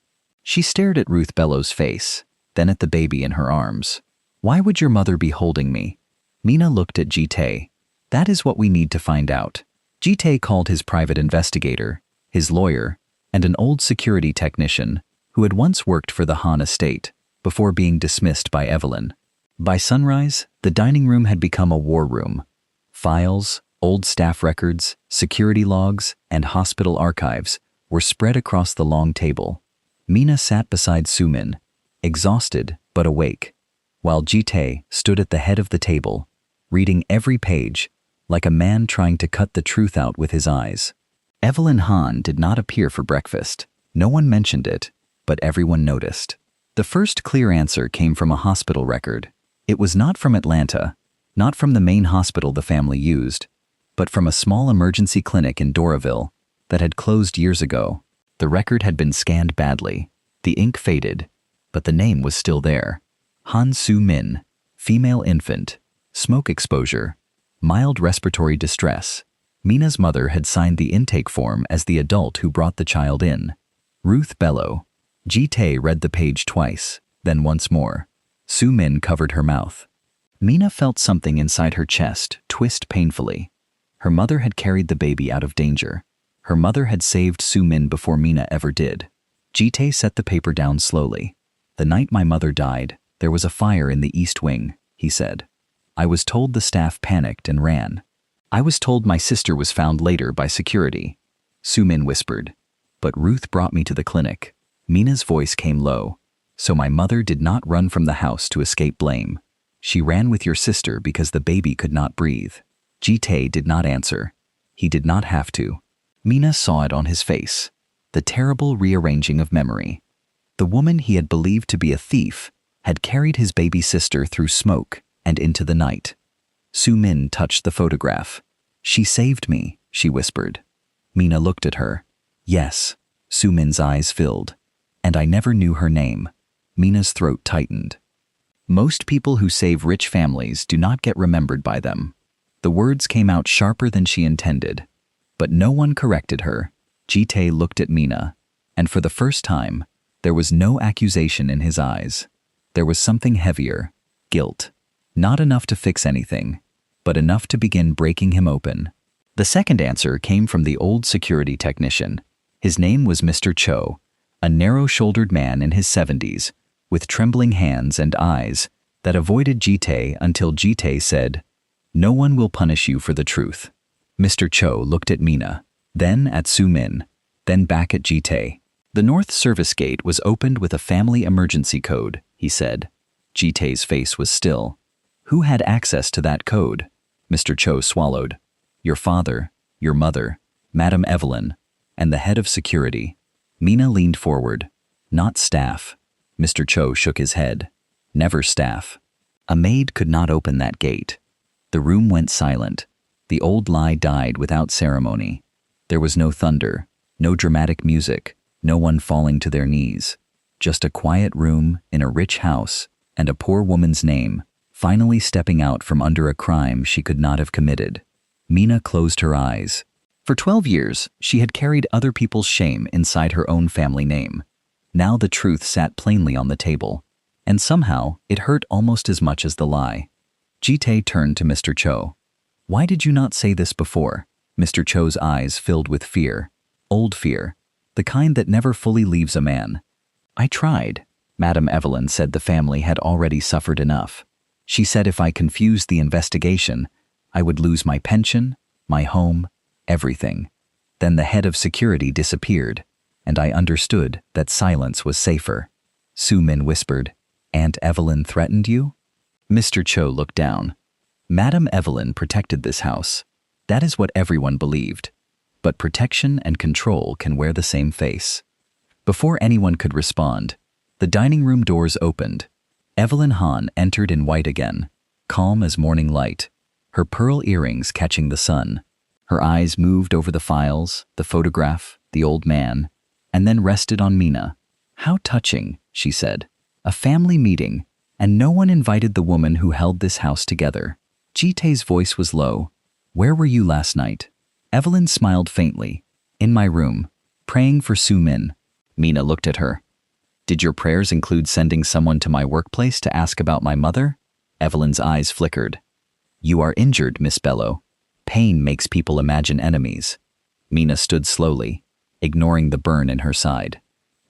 She stared at Ruth Bello's face, then at the baby in her arms. "Why would your mother be holding me?" Mina looked at Ji-Tae. "That is what we need to find out." Ji-Tae called his private investigator, his lawyer, and an old security technician who had once worked for the Han estate before being dismissed by Evelyn. By sunrise, the dining room had become a war room. Files, old staff records, security logs, and hospital archives were spread across the long table. Mina sat beside Soo-min, exhausted but awake, while Ji-Tae stood at the head of the table, reading every page like a man trying to cut the truth out with his eyes. Evelyn Han did not appear for breakfast. No one mentioned it, but everyone noticed. The first clear answer came from a hospital record. It was not from Atlanta, not from the main hospital the family used, but from a small emergency clinic in Doraville that had closed years ago. The record had been scanned badly. The ink faded, but the name was still there. Han Soo-min, female infant, smoke exposure, mild respiratory distress. Mina's mother had signed the intake form as the adult who brought the child in. Ruth Bello. Ji-Tae read the page twice, then once more. Soo-min covered her mouth. Mina felt something inside her chest twist painfully. Her mother had carried the baby out of danger. Her mother had saved Soo-min before Mina ever did. Ji-Tae set the paper down slowly. "The night my mother died, there was a fire in the East Wing," he said. "I was told the staff panicked and ran. I was told my sister was found later by security." Soo-min whispered. "But Ruth brought me to the clinic." Mina's voice came low. "So my mother did not run from the house to escape blame. She ran with your sister because the baby could not breathe." Ji-Tae did not answer. He did not have to. Mina saw it on his face. The terrible rearranging of memory. The woman he had believed to be a thief had carried his baby sister through smoke and into the night. Soo-min touched the photograph. "She saved me," she whispered. Mina looked at her. "Yes." Soo-min's eyes filled. "And I never knew her name." Mina's throat tightened. Most people who save rich families do not get remembered by them. The words came out sharper than she intended. But no one corrected her. Ji-Tae looked at Mina, and for the first time, there was no accusation in his eyes. There was something heavier, guilt. Not enough to fix anything, but enough to begin breaking him open. The second answer came from the old security technician. His name was Mr. Cho, a narrow-shouldered man in his 70s, with trembling hands and eyes that avoided Ji-Tae until Ji-Tae said, "No one will punish you for the truth." Mr. Cho looked at Mina, then at Soo-min, then back at Ji-Tae. "The North Service Gate was opened with a family emergency code," he said. Ji-Tae's face was still. "Who had access to that code?" Mr. Cho swallowed. "Your father, your mother, Madam Evelyn, and the head of security." Mina leaned forward. "Not staff." Mr. Cho shook his head. "Never staff. A maid could not open that gate." The room went silent. The old lie died without ceremony. There was no thunder, no dramatic music, no one falling to their knees. Just a quiet room in a rich house and a poor woman's name, finally stepping out from under a crime she could not have committed. Mina closed her eyes. For 12 years, she had carried other people's shame inside her own family name. Now the truth sat plainly on the table, and somehow it hurt almost as much as the lie. Ji-Tae turned to Mr. Cho. "Why did you not say this before?" Mr. Cho's eyes filled with fear. Old fear. The kind that never fully leaves a man. "I tried." Madame Evelyn said the family had already suffered enough. She said if I confused the investigation, I would lose my pension, my home, everything. Then the head of security disappeared, and I understood that silence was safer. Soo-min whispered, "Aunt Evelyn threatened you?" Mr. Cho looked down. Madame Evelyn protected this house. That is what everyone believed. But protection and control can wear the same face. Before anyone could respond, the dining room doors opened. Evelyn Hahn entered in white again, calm as morning light, her pearl earrings catching the sun. Her eyes moved over the files, the photograph, the old man, and then rested on Mina. "How touching," she said. "A family meeting, and no one invited the woman who held this house together." Ji-Tae's voice was low. "Where were you last night?" Evelyn smiled faintly. "In my room, praying for Soo-min." Mina looked at her. "Did your prayers include sending someone to my workplace to ask about my mother?" Evelyn's eyes flickered. "You are injured, Miss Bello. Pain makes people imagine enemies." Mina stood slowly, ignoring the burn in her side.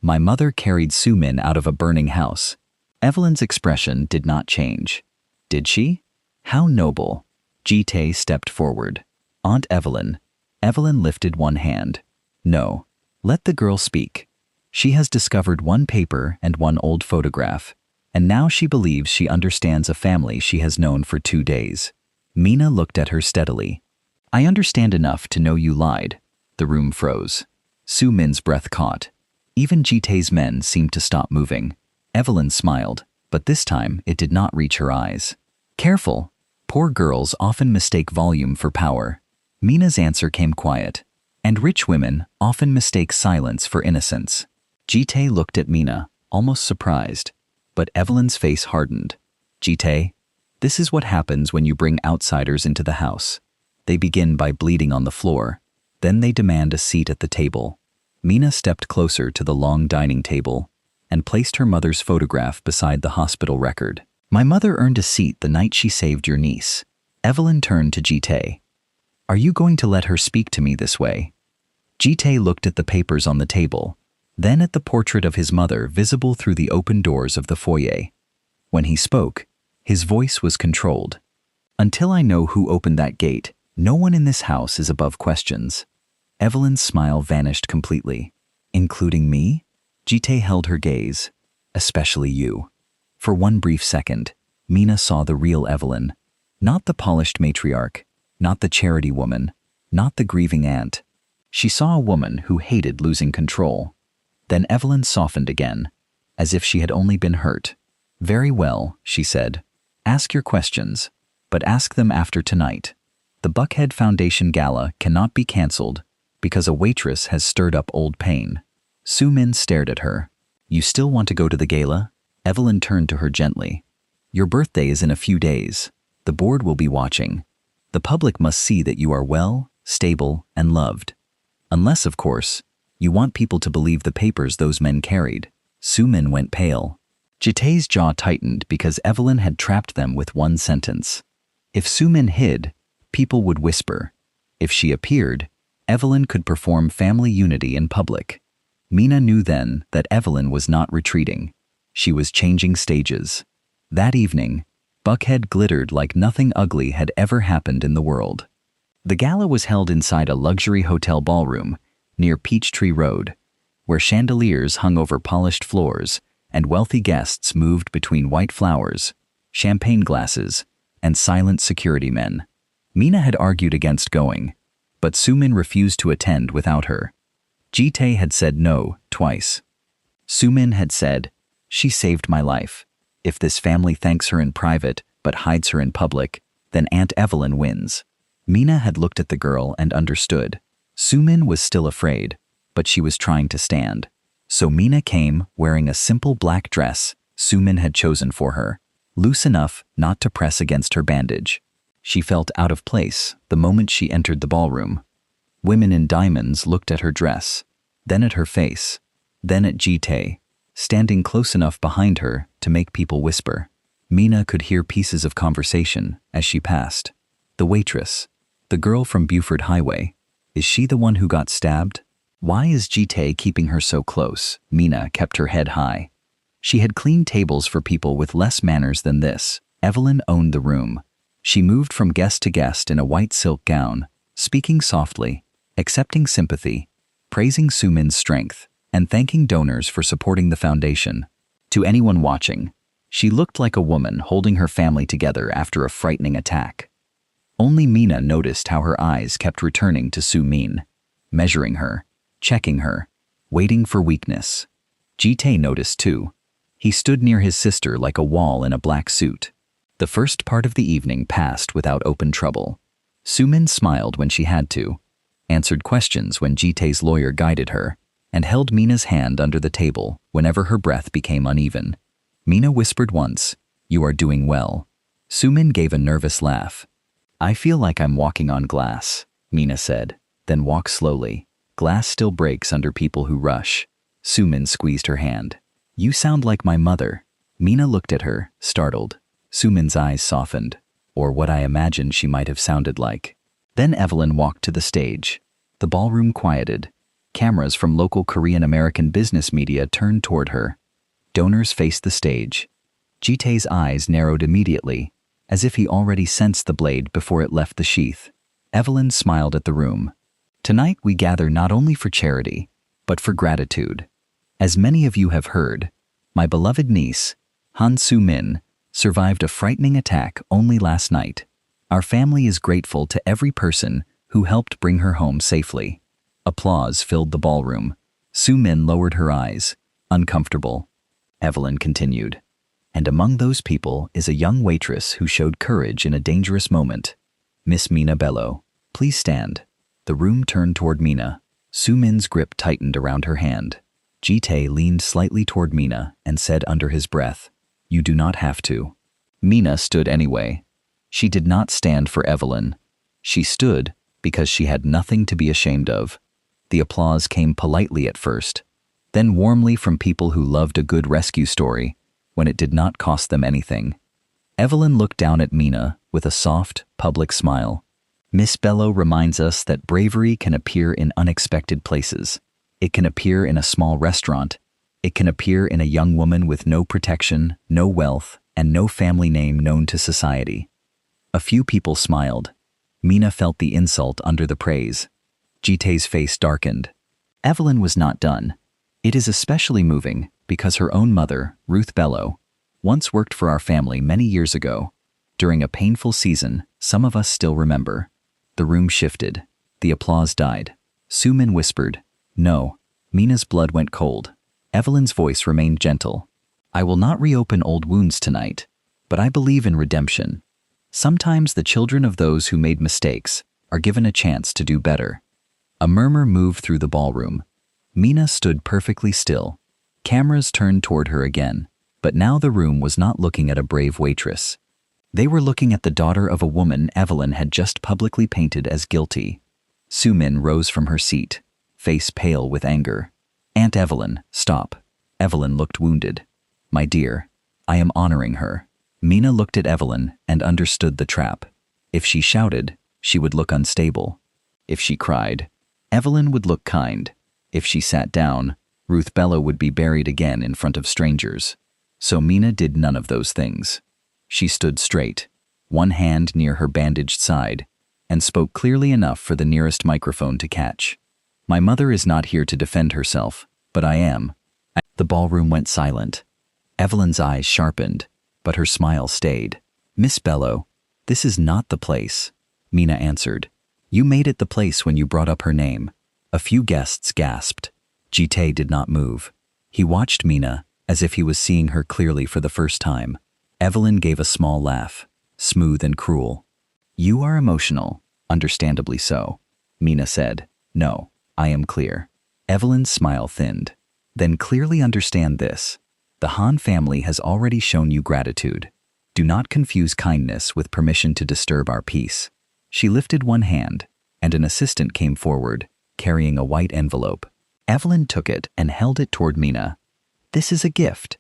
"My mother carried Soo-min out of a burning house." Evelyn's expression did not change. "Did she? How noble." Ji-Tae stepped forward. "Aunt Evelyn." Evelyn lifted one hand. "No. Let the girl speak. She has discovered one paper and one old photograph, and now she believes she understands a family she has known for 2 days." Mina looked at her steadily. "I understand enough to know you lied." The room froze. Soo-min's breath caught. Even Ji-Tae's men seemed to stop moving. Evelyn smiled, but this time it did not reach her eyes. "Careful. Poor girls often mistake volume for power." Mina's answer came quiet. "And rich women often mistake silence for innocence." Ji-Tae looked at Mina, almost surprised, but Evelyn's face hardened. "Ji-Tae, this is what happens when you bring outsiders into the house. They begin by bleeding on the floor, then they demand a seat at the table." Mina stepped closer to the long dining table and placed her mother's photograph beside the hospital record. "My mother earned a seat the night she saved your niece." Evelyn turned to Ji-Tae. "Are you going to let her speak to me this way?" Ji-Tae looked at the papers on the table, then at the portrait of his mother visible through the open doors of the foyer. When he spoke, his voice was controlled. "Until I know who opened that gate, no one in this house is above questions." Evelyn's smile vanished completely. "Including me?" Ji-Tae held her gaze. "Especially you." For one brief second, Mina saw the real Evelyn. Not the polished matriarch, not the charity woman, not the grieving aunt. She saw a woman who hated losing control. Then Evelyn softened again, as if she had only been hurt. "Very well," she said. "Ask your questions, but ask them after tonight. The Buckhead Foundation Gala cannot be cancelled because a waitress has stirred up old pain." Soo-min stared at her. "You still want to go to the gala?" Evelyn turned to her gently. "Your birthday is in a few days. The board will be watching. The public must see that you are well, stable, and loved. Unless, of course, you want people to believe the papers those men carried." Soo-min went pale. Ji-Tae's jaw tightened because Evelyn had trapped them with one sentence. If Soo-min hid, people would whisper. If she appeared, Evelyn could perform family unity in public. Mina knew then that Evelyn was not retreating. She was changing stages. That evening, Buckhead glittered like nothing ugly had ever happened in the world. The gala was held inside a luxury hotel ballroom near Peachtree Road, where chandeliers hung over polished floors and wealthy guests moved between white flowers, champagne glasses, and silent security men. Mina had argued against going, but Soo-min refused to attend without her. Ji-Tae had said no twice. Soo-min had said, "She saved my life. If this family thanks her in private but hides her in public, then Aunt Evelyn wins." Mina had looked at the girl and understood. Soo-min was still afraid, but she was trying to stand. So Mina came wearing a simple black dress, Sumin had chosen for her, loose enough not to press against her bandage. She felt out of place the moment she entered the ballroom. Women in diamonds looked at her dress, then at her face, then at Ji-Tae, standing close enough behind her to make people whisper. Mina could hear pieces of conversation as she passed. The waitress, the girl from Buford Highway, is she the one who got stabbed? Why is Ji-Tae keeping her so close? Mina kept her head high. She had cleaned tables for people with less manners than this. Evelyn owned the room. She moved from guest to guest in a white silk gown, speaking softly, accepting sympathy, praising Sumin's strength, and thanking donors for supporting the foundation. To anyone watching, she looked like a woman holding her family together after a frightening attack. Only Mina noticed how her eyes kept returning to Sumin, measuring her, checking her, waiting for weakness. Ji-Tae noticed too. He stood near his sister like a wall in a black suit. The first part of the evening passed without open trouble. Sumin smiled when she had to, answered questions when Ji-Tae's lawyer guided her, and held Mina's hand under the table whenever her breath became uneven. Mina whispered once, "You are doing well." Sumin gave a nervous laugh. "I feel like I'm walking on glass," Mina said, "then walk slowly. Glass still breaks under people who rush." Sumin squeezed her hand. "You sound like my mother." Mina looked at her, startled. Sumin's eyes softened, or what I imagined she might have sounded like. Then Evelyn walked to the stage. The ballroom quieted. Cameras from local Korean-American business media turned toward her. Donors faced the stage. Ji-Tae's eyes narrowed immediately, as if he already sensed the blade before it left the sheath. Evelyn smiled at the room. "Tonight we gather not only for charity, but for gratitude. As many of you have heard, my beloved niece, Han Soo-min, survived a frightening attack only last night. Our family is grateful to every person who helped bring her home safely." Applause filled the ballroom. Soo-min lowered her eyes, uncomfortable. Evelyn continued, "And among those people is a young waitress who showed courage in a dangerous moment. Miss Mina Bello, please stand." The room turned toward Mina. Soo-min's grip tightened around her hand. Ji-Tae leaned slightly toward Mina and said under his breath, "You do not have to." Mina stood anyway. She did not stand for Evelyn. She stood because she had nothing to be ashamed of. The applause came politely at first, then warmly from people who loved a good rescue story when it did not cost them anything. Evelyn looked down at Mina with a soft, public smile. Miss Bello reminds us that bravery can appear in unexpected places. It can appear in a small restaurant. It can appear in a young woman with no protection, no wealth, and no family name known to society. A few people smiled. Mina felt the insult under the praise. Ji-Tae's face darkened. Evelyn was not done. It is especially moving because her own mother, Ruth Bello, once worked for our family many years ago. During a painful season, some of us still remember. The room shifted. The applause died. Soo-min whispered, "No." Mina's blood went cold. Evelyn's voice remained gentle. "I will not reopen old wounds tonight, but I believe in redemption. Sometimes the children of those who made mistakes are given a chance to do better." A murmur moved through the ballroom. Mina stood perfectly still. Cameras turned toward her again, but now the room was not looking at a brave waitress. They were looking at the daughter of a woman Evelyn had just publicly painted as guilty. Soo-min rose from her seat, face pale with anger. "Aunt Evelyn, stop." Evelyn looked wounded. "My dear, I am honoring her." Mina looked at Evelyn and understood the trap. If she shouted, she would look unstable. If she cried, Evelyn would look kind. If she sat down, Ruth Bello would be buried again in front of strangers. So Mina did none of those things. She stood straight, one hand near her bandaged side, and spoke clearly enough for the nearest microphone to catch. "My mother is not here to defend herself, but I am." The ballroom went silent. Evelyn's eyes sharpened, but her smile stayed. "Miss Bello, this is not the place," Mina answered. "You made it the place when you brought up her name." A few guests gasped. Ji-Tae did not move. He watched Mina as if he was seeing her clearly for the first time. Evelyn gave a small laugh, smooth and cruel. "You are emotional, understandably so," Mina said. "No, I am clear." Evelyn's smile thinned. "Then clearly understand this. The Han family has already shown you gratitude. Do not confuse kindness with permission to disturb our peace." She lifted one hand, and an assistant came forward, carrying a white envelope. Evelyn took it and held it toward Mina. "This is a gift.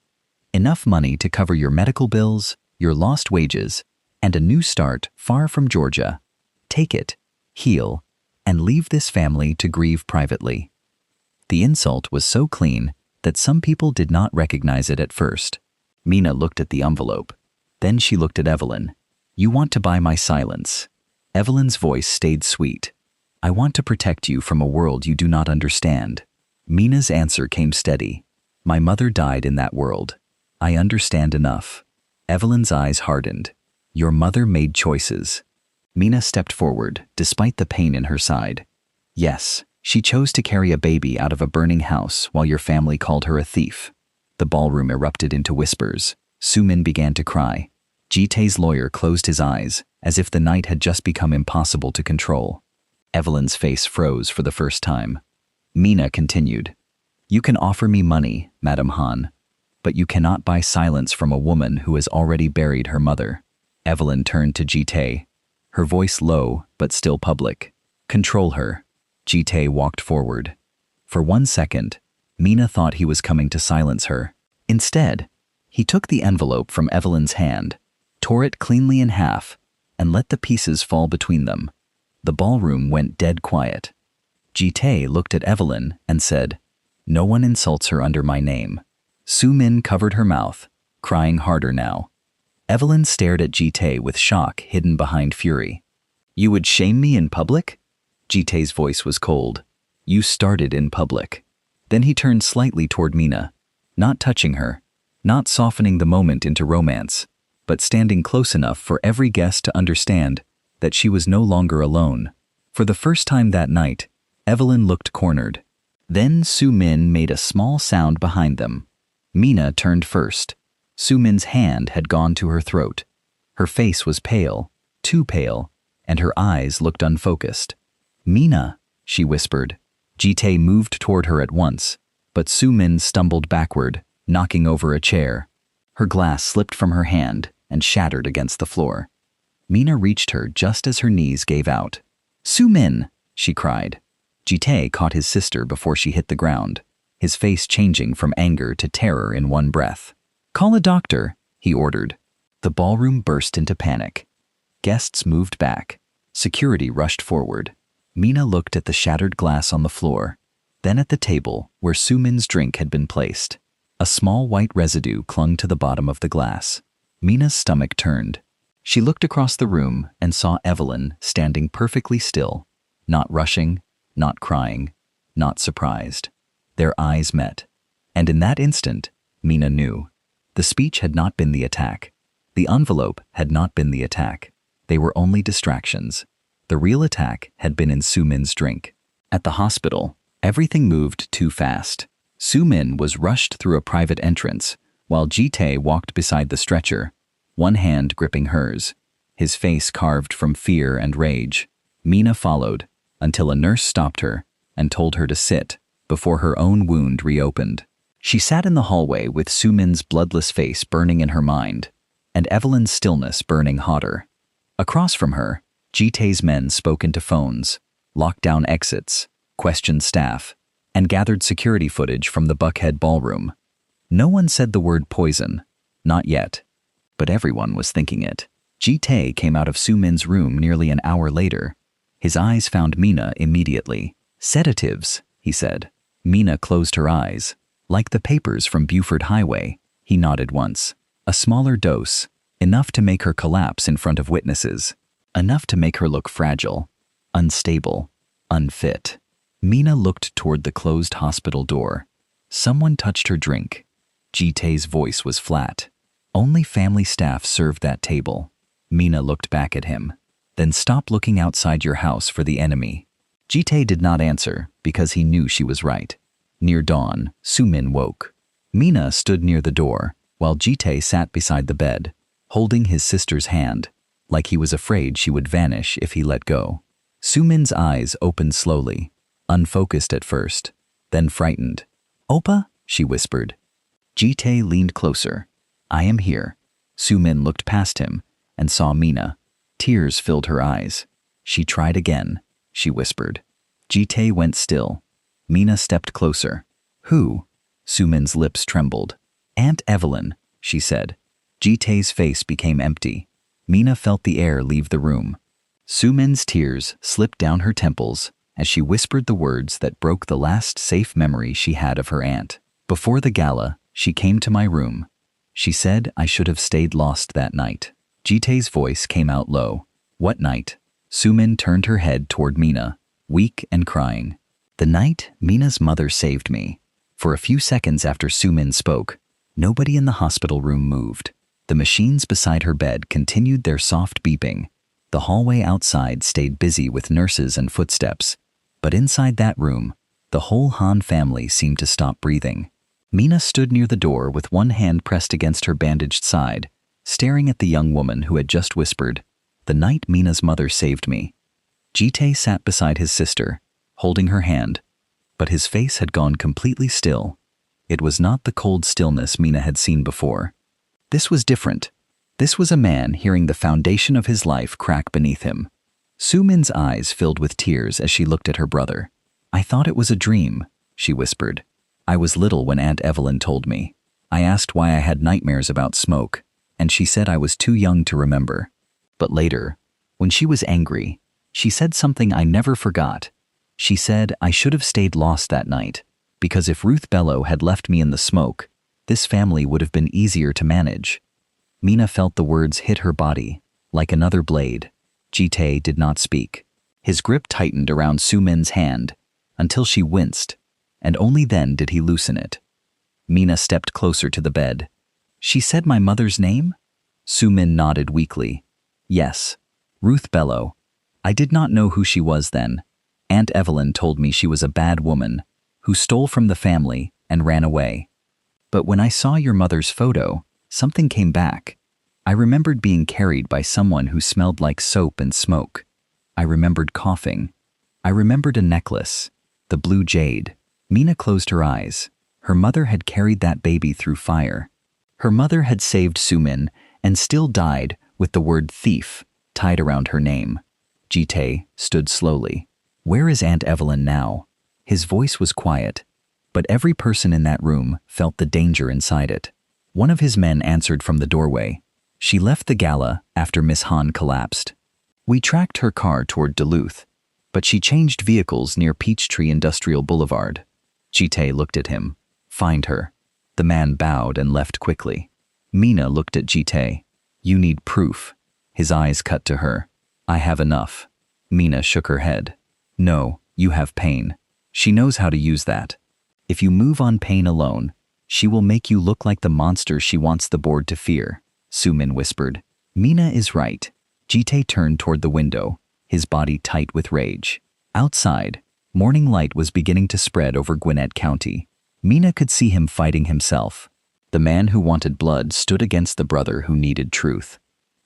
Enough money to cover your medical bills, your lost wages, and a new start far from Georgia. Take it, heal, and leave this family to grieve privately." The insult was so clean that some people did not recognize it at first. Mina looked at the envelope. Then she looked at Evelyn. "You want to buy my silence." Evelyn's voice stayed sweet. "I want to protect you from a world you do not understand." Mina's answer came steady. "My mother died in that world. I understand enough." Evelyn's eyes hardened. "Your mother made choices." Mina stepped forward, despite the pain in her side. "Yes, she chose to carry a baby out of a burning house while your family called her a thief." The ballroom erupted into whispers. Sumin began to cry. Ji-Tae's lawyer closed his eyes, as if the night had just become impossible to control. Evelyn's face froze for the first time. Mina continued, "You can offer me money, Madam Han, but you cannot buy silence from a woman who has already buried her mother." Evelyn turned to Ji-Tae, her voice low but still public. "Control her." Ji-Tae walked forward. For 1 second, Mina thought he was coming to silence her. Instead, he took the envelope from Evelyn's hand, tore it cleanly in half, and let the pieces fall between them. The ballroom went dead quiet. Ji-Tae looked at Evelyn and said, "No one insults her under my name." Su-min covered her mouth, crying harder now. Evelyn stared at Ji-Tae with shock hidden behind fury. "You would shame me in public?" Ji-Tae's voice was cold. "You started in public." Then he turned slightly toward Mina, not touching her, not softening the moment into romance, but standing close enough for every guest to understand that she was no longer alone. For the first time that night, Evelyn looked cornered. Then Su-min made a small sound behind them. Mina turned first. Su-min's hand had gone to her throat. Her face was pale, too pale, and her eyes looked unfocused. "Mina," she whispered. Ji-Tae moved toward her at once, but Su-min stumbled backward, knocking over a chair. Her glass slipped from her hand and shattered against the floor. Mina reached her just as her knees gave out. "Su-min!" she cried. Ji-Tae caught his sister before she hit the ground, his face changing from anger to terror in one breath. "Call a doctor," he ordered. The ballroom burst into panic. Guests moved back. Security rushed forward. Mina looked at the shattered glass on the floor, then at the table where Su-min's drink had been placed. A small white residue clung to the bottom of the glass. Mina's stomach turned. She looked across the room and saw Evelyn standing perfectly still, not rushing, not crying, not surprised. Their eyes met. And in that instant, Mina knew. The speech had not been the attack. The envelope had not been the attack. They were only distractions. The real attack had been in Su-min's drink. At the hospital, everything moved too fast. Su-min was rushed through a private entrance, while Ji-Tae walked beside the stretcher, one hand gripping hers, his face carved from fear and rage. Mina followed, until a nurse stopped her and told her to sit, before her own wound reopened. She sat in the hallway with Su-min's bloodless face burning in her mind, and Evelyn's stillness burning hotter. Across from her, Ji-Tae's men spoke into phones, locked down exits, questioned staff, and gathered security footage from the Buckhead ballroom. No one said the word poison, not yet, but everyone was thinking it. Ji-Tae came out of Su-min's room nearly an hour later. His eyes found Mina immediately. "Sedatives," he said. Mina closed her eyes. "Like the papers from Buford Highway," he nodded once. "A smaller dose, enough to make her collapse in front of witnesses, enough to make her look fragile, unstable, unfit." Mina looked toward the closed hospital door. Someone touched her drink. Ji-Tae's voice was flat. "Only family staff served that table." Mina looked back at him. "Then stop looking outside your house for the enemy." Ji-Tae did not answer because he knew she was right. Near dawn, Su-min woke. Mina stood near the door, while Ji-Tae sat beside the bed, holding his sister's hand, like he was afraid she would vanish if he let go. Su-min's eyes opened slowly, unfocused at first, then frightened. "Oppa?" she whispered. Ji-Tae leaned closer. I am here. Soo-min looked past him and saw Mina. Tears filled her eyes. She tried again, she whispered. Ji-Tae went still. Mina stepped closer. Who? Soo-min's lips trembled. Aunt Evelyn, she said. Ji-Tae's face became empty. Mina felt the air leave the room. Soo-min's tears slipped down her temples as she whispered the words that broke the last safe memory she had of her aunt. Before the gala, she came to my room. She said I should have stayed lost that night. Ji-Tae's voice came out low. What night? Soo-min turned her head toward Mina, weak and crying. The night Mina's mother saved me. For a few seconds after Soo-min spoke, nobody in the hospital room moved. The machines beside her bed continued their soft beeping. The hallway outside stayed busy with nurses and footsteps. But inside that room, the whole Han family seemed to stop breathing. Mina stood near the door with one hand pressed against her bandaged side, staring at the young woman who had just whispered, "The night Mina's mother saved me." Ji-Tae sat beside his sister, holding her hand, but his face had gone completely still. It was not the cold stillness Mina had seen before. This was different. This was a man hearing the foundation of his life crack beneath him. Soo-min's eyes filled with tears as she looked at her brother. I thought it was a dream, she whispered. I was little when Aunt Evelyn told me. I asked why I had nightmares about smoke, and she said I was too young to remember. But later, when she was angry, she said something I never forgot. She said I should have stayed lost that night, because if Ruth Bello had left me in the smoke, this family would have been easier to manage. Mina felt the words hit her body, like another blade. Ji-Tae did not speak. His grip tightened around Soo-min's hand, until she winced, and only then did he loosen it. Mina stepped closer to the bed. She said my mother's name? Soo-min nodded weakly. Yes, Ruth Bello. I did not know who she was then. Aunt Evelyn told me she was a bad woman, who stole from the family and ran away. But when I saw your mother's photo, something came back. I remembered being carried by someone who smelled like soap and smoke. I remembered coughing. I remembered a necklace, the blue jade. Mina closed her eyes. Her mother had carried that baby through fire. Her mother had saved Soo-min and still died with the word thief tied around her name. Ji-Tae stood slowly. Where is Aunt Evelyn now? His voice was quiet, but every person in that room felt the danger inside it. One of his men answered from the doorway. She left the gala after Miss Han collapsed. We tracked her car toward Duluth, but she changed vehicles near Peachtree Industrial Boulevard. Ji-Tae looked at him. Find her. The man bowed and left quickly. Mina looked at Ji-Tae. You need proof. His eyes cut to her. I have enough. Mina shook her head. No, you have pain. She knows how to use that. If you move on pain alone, she will make you look like the monster she wants the board to fear, Soo-min whispered. Mina is right. Ji-Tae turned toward the window, his body tight with rage. Outside, morning light was beginning to spread over Gwinnett County. Mina could see him fighting himself. The man who wanted blood stood against the brother who needed truth.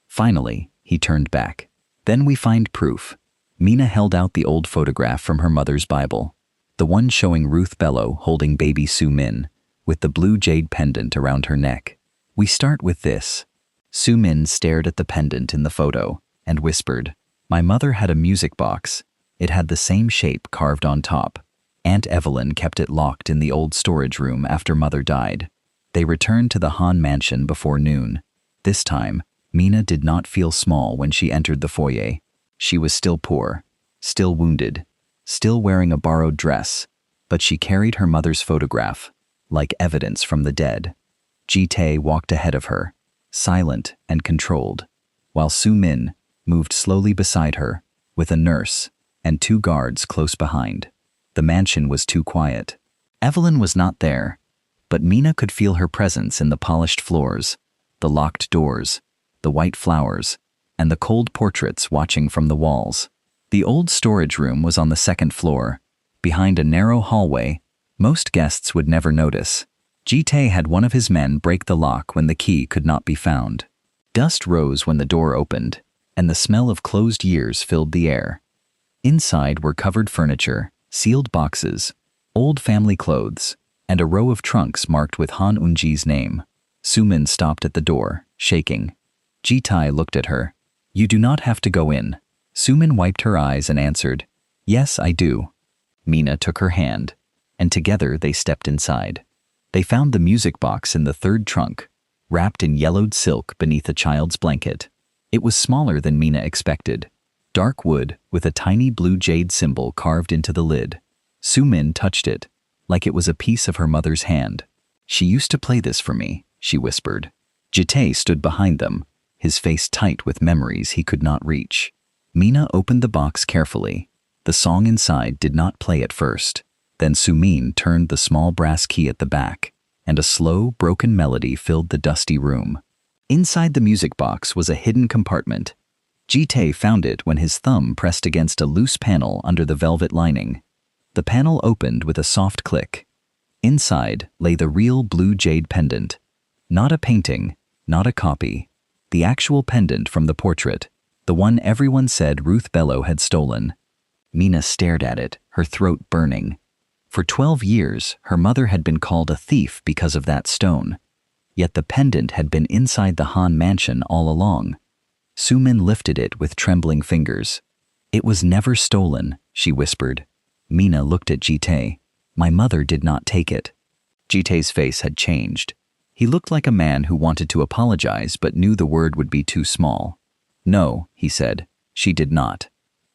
Finally, he turned back. Then we find proof. Mina held out the old photograph from her mother's Bible, the one showing Ruth Bello holding baby Soo-min, with the blue jade pendant around her neck. We start with this. Soo-min stared at the pendant in the photo and whispered, My mother had a music box. It had the same shape carved on top. Aunt Evelyn kept it locked in the old storage room after Mother died. They returned to the Han mansion before noon. This time, Mina did not feel small when she entered the foyer. She was still poor, still wounded, still wearing a borrowed dress, but she carried her mother's photograph, like evidence from the dead. Ji-Tae walked ahead of her, silent and controlled, while Soo-min moved slowly beside her, with a nurse and 2 guards close behind. The mansion was too quiet. Evelyn was not there, but Mina could feel her presence in the polished floors, the locked doors, the white flowers, and the cold portraits watching from the walls. The old storage room was on the 2nd floor, behind a narrow hallway most guests would never notice. Ji-Tae had one of his men break the lock when the key could not be found. Dust rose when the door opened, and the smell of closed years filled the air. Inside were covered furniture, sealed boxes, old family clothes, and a row of trunks marked with Han Eun-ji's name. Sumin stopped at the door, shaking. Ji-Tae looked at her. "You do not have to go in." Sumin wiped her eyes and answered, "Yes, I do." Mina took her hand, and together they stepped inside. They found the music box in the third trunk, wrapped in yellowed silk beneath a child's blanket. It was smaller than Mina expected. Dark wood with a tiny blue jade symbol carved into the lid. Sumin touched it, like it was a piece of her mother's hand. "She used to play this for me," she whispered. Ji-Tae stood behind them, his face tight with memories he could not reach. Mina opened the box carefully. The song inside did not play at first. Then Sumin turned the small brass key at the back, and a slow, broken melody filled the dusty room. Inside the music box was a hidden compartment. Ji-Tae found it when his thumb pressed against a loose panel under the velvet lining. The panel opened with a soft click. Inside lay the real blue jade pendant. Not a painting, not a copy. The actual pendant from the portrait, the one everyone said Ruth Bello had stolen. Mina stared at it, her throat burning. For 12 years, her mother had been called a thief because of that stone. Yet the pendant had been inside the Han mansion all along. Sumin lifted it with trembling fingers. "It was never stolen," she whispered. Mina looked at Ji-Tae. "My mother did not take it." Ji-Tae's face had changed. He looked like a man who wanted to apologize but knew the word would be too small. "No," he said, "she did not."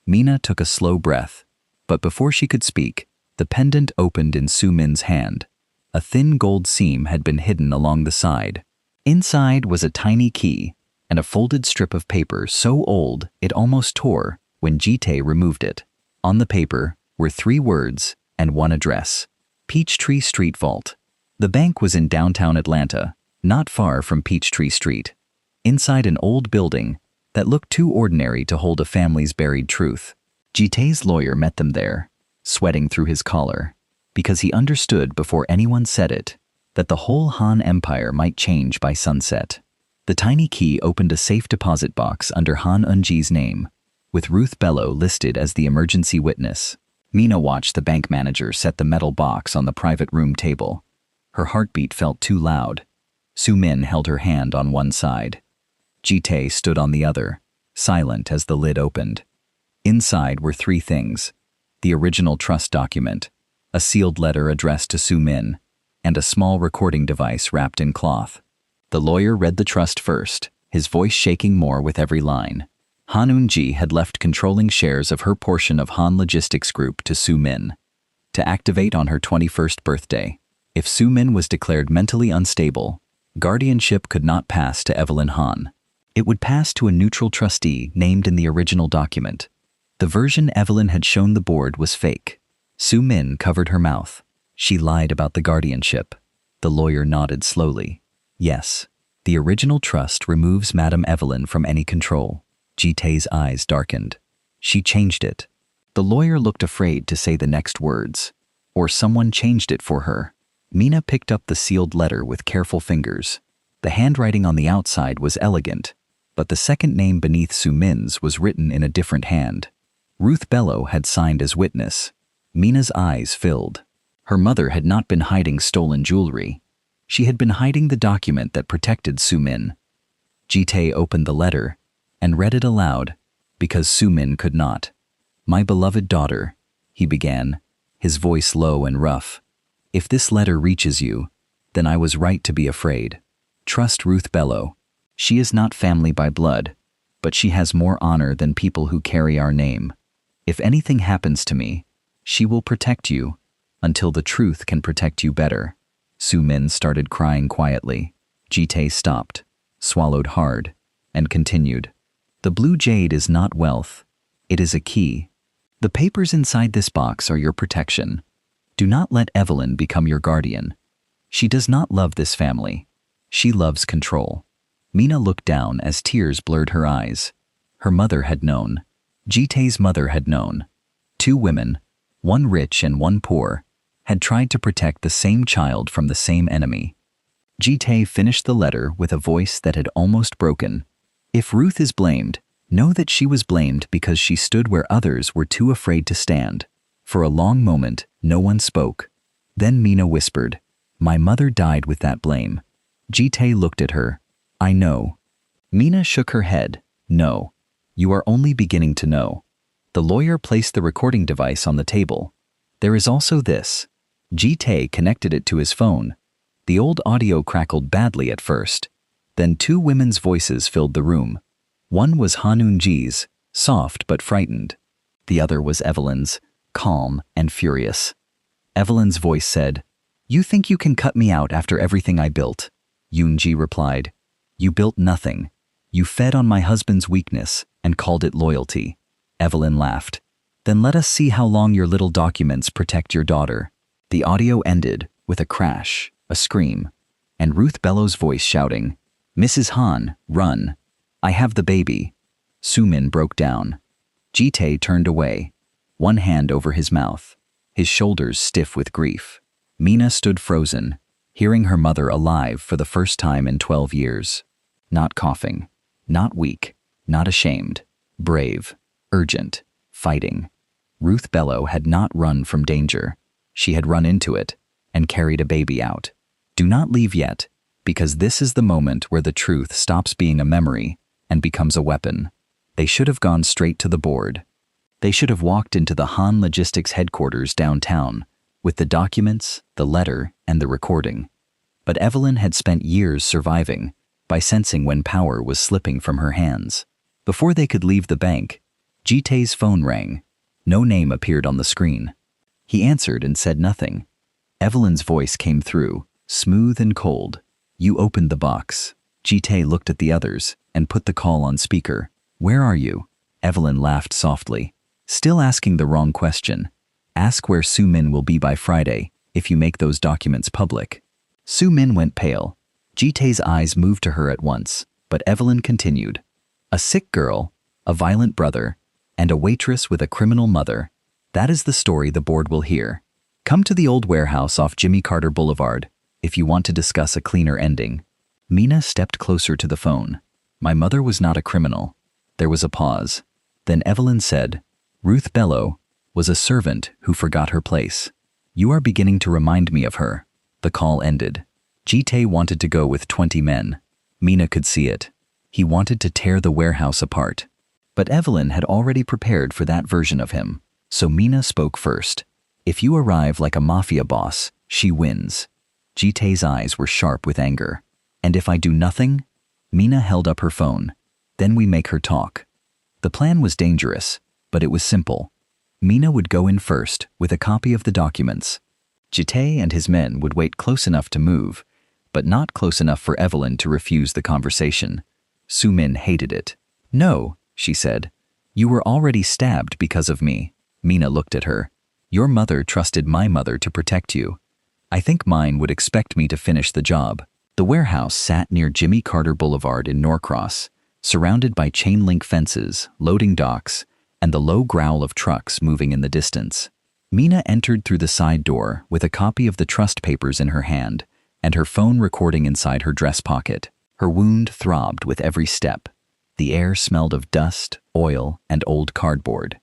Mina took a slow breath, but before she could speak, the pendant opened in Sumin's hand. A thin gold seam had been hidden along the side. Inside was a tiny key and a folded strip of paper so old it almost tore when Ji-Tae removed it. On the paper were 3 words and 1 address: Peachtree Street Vault. The bank was in downtown Atlanta, not far from Peachtree Street, inside an old building that looked too ordinary to hold a family's buried truth. Ji-Tae's lawyer met them there, sweating through his collar, because he understood before anyone said it that the whole Han Empire might change by sunset. The tiny key opened a safe deposit box under Han Eun-ji's name, with Ruth Bello listed as the emergency witness. Mina watched the bank manager set the metal box on the private room table. Her heartbeat felt too loud. Sumin held her hand on one side. Ji-Tae stood on the other, silent as the lid opened. Inside were 3 things: the original trust document, a sealed letter addressed to Sumin, and a small recording device wrapped in cloth. The lawyer read the trust first, his voice shaking more with every line. Han Eun-ji had left controlling shares of her portion of Han Logistics Group to Sumin, to activate on her 21st birthday. If Sumin was declared mentally unstable, guardianship could not pass to Evelyn Han. It would pass to a neutral trustee named in the original document. The version Evelyn had shown the board was fake. Sumin covered her mouth. She lied about the guardianship. The lawyer nodded slowly. Yes, the original trust removes Madame Evelyn from any control. Ji-Tae's eyes darkened. She changed it. The lawyer looked afraid to say the next words. Or someone changed it for her. Mina picked up the sealed letter with careful fingers. The handwriting on the outside was elegant, but the second name beneath Sumin's was written in a different hand. Ruth Bello had signed as witness. Mina's eyes filled. Her mother had not been hiding stolen jewelry. She had been hiding the document that protected Sumin. Ji-Tae opened the letter and read it aloud, because Sumin could not. "My beloved daughter," he began, his voice low and rough. "If this letter reaches you, then I was right to be afraid. Trust Ruth Bello. She is not family by blood, but she has more honor than people who carry our name. If anything happens to me, she will protect you, until the truth can protect you better." Sumin started crying quietly. Ji-Tae stopped, swallowed hard, and continued. "The blue jade is not wealth. It is a key. The papers inside this box are your protection. Do not let Evelyn become your guardian. She does not love this family. She loves control." Mina looked down as tears blurred her eyes. Her mother had known. Ji-Tae's mother had known. 2 women, one rich and one poor, had tried to protect the same child from the same enemy. Ji-Tae finished the letter with a voice that had almost broken. "If Ruth is blamed, know that she was blamed because she stood where others were too afraid to stand." For a long moment, no one spoke. Then Mina whispered, "My mother died with that blame." Ji-Tae looked at her. "I know." Mina shook her head. "No. You are only beginning to know." The lawyer placed the recording device on the table. "There is also this." Ji-Tae connected it to his phone. The old audio crackled badly at first. Then two women's voices filled the room. One was Hanun-ji's, soft but frightened. The other was Evelyn's, calm and furious. Evelyn's voice said, "You think you can cut me out after everything I built?" Yoon-ji replied, "You built nothing. You fed on my husband's weakness and called it loyalty." Evelyn laughed. "Then let us see how long your little documents protect your daughter." The audio ended with a crash, a scream, and Ruth Bello's voice shouting, "Mrs. Han, run. I have the baby." Soo-min broke down. Ji-Tae turned away, one hand over his mouth, his shoulders stiff with grief. Mina stood frozen, hearing her mother alive for the first time in 12 years. Not coughing, not weak, not ashamed, brave, urgent, fighting. Ruth Bello had not run from danger. She had run into it and carried a baby out. Do not leave yet, because this is the moment where the truth stops being a memory and becomes a weapon. They should have gone straight to the board. They should have walked into the Han Logistics headquarters downtown with the documents, the letter, and the recording. But Evelyn had spent years surviving by sensing when power was slipping from her hands. Before they could leave the bank, Ji-Tae's phone rang. No name appeared on the screen. He answered and said nothing. Evelyn's voice came through, smooth and cold. "You opened the box." Ji-Tae looked at the others and put the call on speaker. "Where are you?" Evelyn laughed softly. "Still asking the wrong question. Ask where Soo-min will be by Friday if you make those documents public." Soo-min went pale. Ji-Tae's eyes moved to her at once, but Evelyn continued. "A sick girl, a violent brother, and a waitress with a criminal mother. That is the story the board will hear. Come to the old warehouse off Jimmy Carter Boulevard if you want to discuss a cleaner ending." Mina stepped closer to the phone. "My mother was not a criminal." There was a pause. Then Evelyn said, "Ruth Bello was a servant who forgot her place. You are beginning to remind me of her." The call ended. Ji-Tae wanted to go with 20 men. Mina could see it. He wanted to tear the warehouse apart. But Evelyn had already prepared for that version of him. So Mina spoke first. "If you arrive like a mafia boss, she wins." Ji-Tae's eyes were sharp with anger. "And if I do nothing?" Mina held up her phone. "Then we make her talk." The plan was dangerous, but it was simple. Mina would go in first with a copy of the documents. Ji-Tae and his men would wait close enough to move, but not close enough for Evelyn to refuse the conversation. Soo-min hated it. "No," she said. "You were already stabbed because of me." Mina looked at her. "Your mother trusted my mother to protect you. I think mine would expect me to finish the job." The warehouse sat near Jimmy Carter Boulevard in Norcross, surrounded by chain-link fences, loading docks, and the low growl of trucks moving in the distance. Mina entered through the side door with a copy of the trust papers in her hand and her phone recording inside her dress pocket. Her wound throbbed with every step. The air smelled of dust, oil, and old cardboard.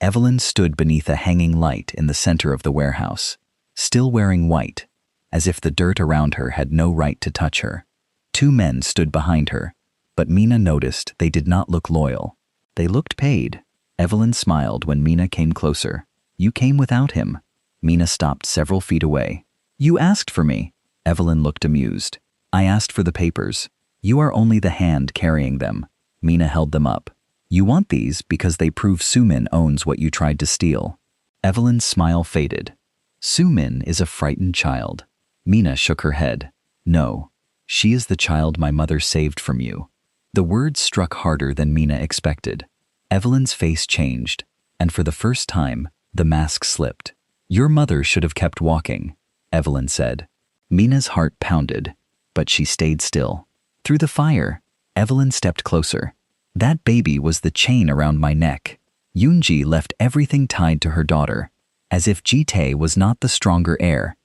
Evelyn stood beneath a hanging light in the center of the warehouse, still wearing white, as if the dirt around her had no right to touch her. Two men stood behind her, but Mina noticed they did not look loyal. They looked paid. Evelyn smiled when Mina came closer. "You came without him." Mina stopped several feet away. "You asked for me." Evelyn looked amused. "I asked for the papers. You are only the hand carrying them." Mina held them up. "You want these because they prove Soo-min owns what you tried to steal." Evelyn's smile faded. "Soo-min is a frightened child." Mina shook her head. "No, she is the child my mother saved from you." The words struck harder than Mina expected. Evelyn's face changed, and for the first time, the mask slipped. "Your mother should have kept walking," Evelyn said. Mina's heart pounded, but she stayed still. Through the fire, Evelyn stepped closer. "That baby was the chain around my neck." Yoon-ji left everything tied to her daughter, as if Ji-Tae was not the stronger heir,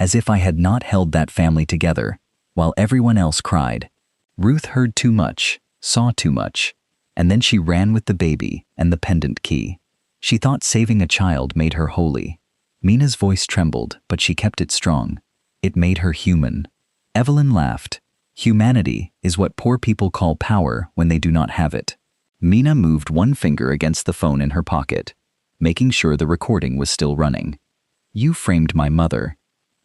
as if I had not held that family together, while everyone else cried. Ruth heard too much, saw too much, and then she ran with the baby and the pendant key. She thought saving a child made her holy. Mina's voice trembled, but she kept it strong. It made her human. Evelyn laughed. Humanity is what poor people call power when they do not have it. Mina moved one finger against the phone in her pocket, making sure the recording was still running. You framed my mother.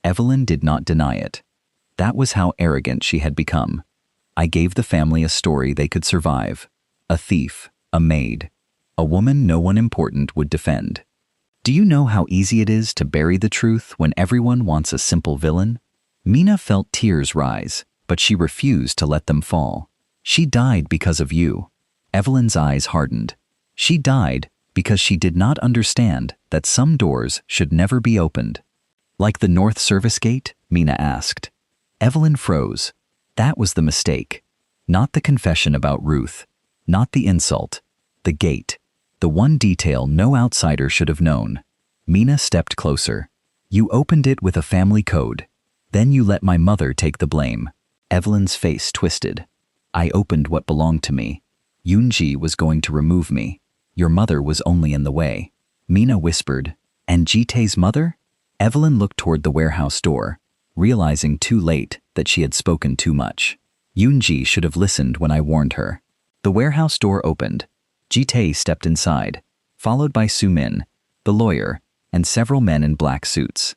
Evelyn did not deny it. That was how arrogant she had become. I gave the family a story they could survive. A thief, a maid, a woman no one important would defend. Do you know how easy it is to bury the truth when everyone wants a simple villain? Mina felt tears rise, but she refused to let them fall. She died because of you. Evelyn's eyes hardened. She died because she did not understand that some doors should never be opened. Like the North Service Gate? Mina asked. Evelyn froze. That was the mistake. Not the confession about Ruth. Not the insult. The gate. The one detail no outsider should have known. Mina stepped closer. You opened it with a family code. Then you let my mother take the blame. Evelyn's face twisted. I opened what belonged to me. Yoonji was going to remove me. Your mother was only in the way. Mina whispered. And Ji-Tae's mother? Evelyn looked toward the warehouse door, realizing too late that she had spoken too much. Yoonji should have listened when I warned her. The warehouse door opened. Ji-Tae stepped inside, followed by Soo-min, the lawyer, and several men in black suits.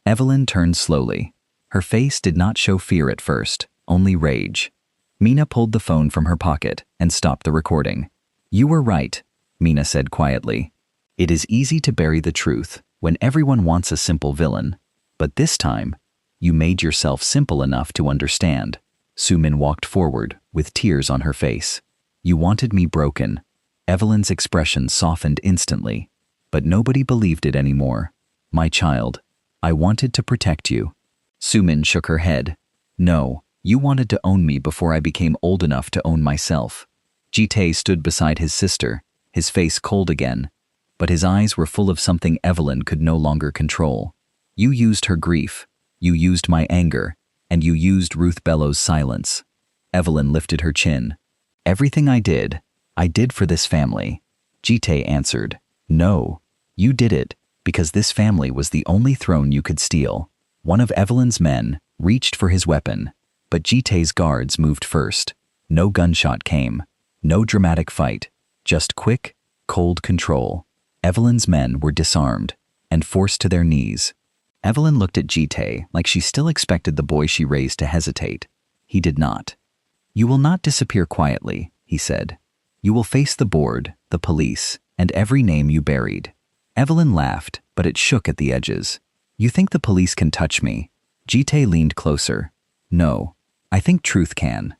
Evelyn turned slowly. Her face did not show fear at first, only rage. Mina pulled the phone from her pocket and stopped the recording. You were right, Mina said quietly. It is easy to bury the truth when everyone wants a simple villain. But this time, you made yourself simple enough to understand. Soo-min walked forward with tears on her face. You wanted me broken. Evelyn's expression softened instantly, but nobody believed it anymore. My child, I wanted to protect you. Soo-min shook her head. No, you wanted to own me before I became old enough to own myself. Ji-Tae stood beside his sister, his face cold again, but his eyes were full of something Evelyn could no longer control. You used her grief, you used my anger, and you used Ruth Bello's silence. Evelyn lifted her chin. Everything I did for this family. Ji-Tae answered. No, you did it because this family was the only throne you could steal. One of Evelyn's men reached for his weapon, but Ji-Tae's guards moved first. No gunshot came. No dramatic fight. Just quick, cold control. Evelyn's men were disarmed and forced to their knees. Evelyn looked at Ji-Tae like she still expected the boy she raised to hesitate. He did not. You will not disappear quietly, he said. You will face the board, the police, and every name you buried. Evelyn laughed, but it shook at the edges. You think the police can touch me? Ji-Tae leaned closer. No, I think truth can.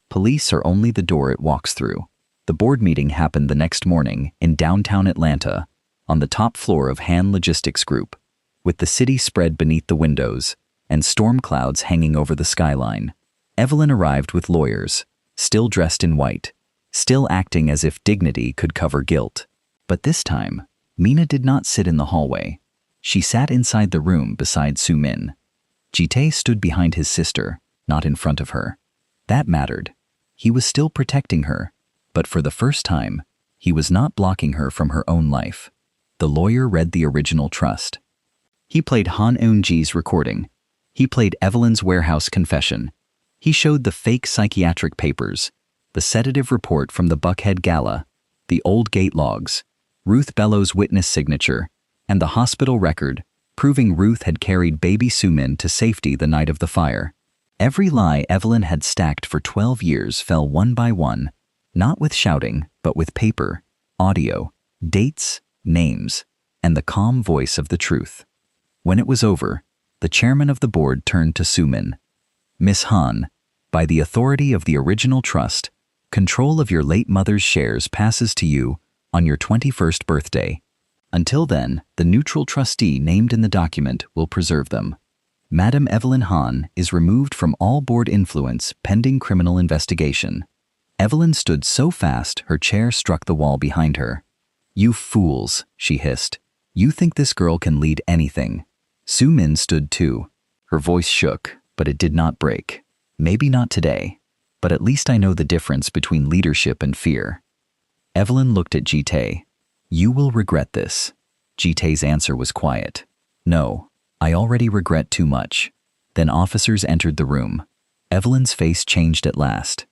Police are only the door it walks through. The board meeting happened the next morning in downtown Atlanta, on the top floor of Han Logistics Group, with the city spread beneath the windows and storm clouds hanging over the skyline. Evelyn arrived with lawyers, still dressed in white, still acting as if dignity could cover guilt. But this time, Mina did not sit in the hallway. She sat inside the room beside Soo-min. Ji-Tae stood behind his sister, not in front of her. That mattered. He was still protecting her, but for the first time, he was not blocking her from her own life. The lawyer read the original trust. He played Han Eun-ji's recording. He played Evelyn's warehouse confession. He showed the fake psychiatric papers, the sedative report from the Buckhead Gala, the old gate logs, Ruth Bello's witness signature, and the hospital record proving Ruth had carried baby Soo-min to safety the night of the fire. Every lie Evelyn had stacked for 12 years fell one by one, not with shouting, but with paper, audio, dates, names, and the calm voice of the truth. When it was over, the chairman of the board turned to Soo-min. Miss Han, by the authority of the original trust, control of your late mother's shares passes to you on your 21st birthday. Until then, the neutral trustee named in the document will preserve them. Madam Evelyn Han is removed from all board influence pending criminal investigation. Evelyn stood so fast her chair struck the wall behind her. You fools, she hissed. You think this girl can lead anything. Soo-min stood too. Her voice shook, but it did not break. Maybe not today, but at least I know the difference between leadership and fear. Evelyn looked at Ji-Tae. You will regret this. Ji-Tae's answer was quiet. No, I already regret too much. Then officers entered the room. Evelyn's face changed at last.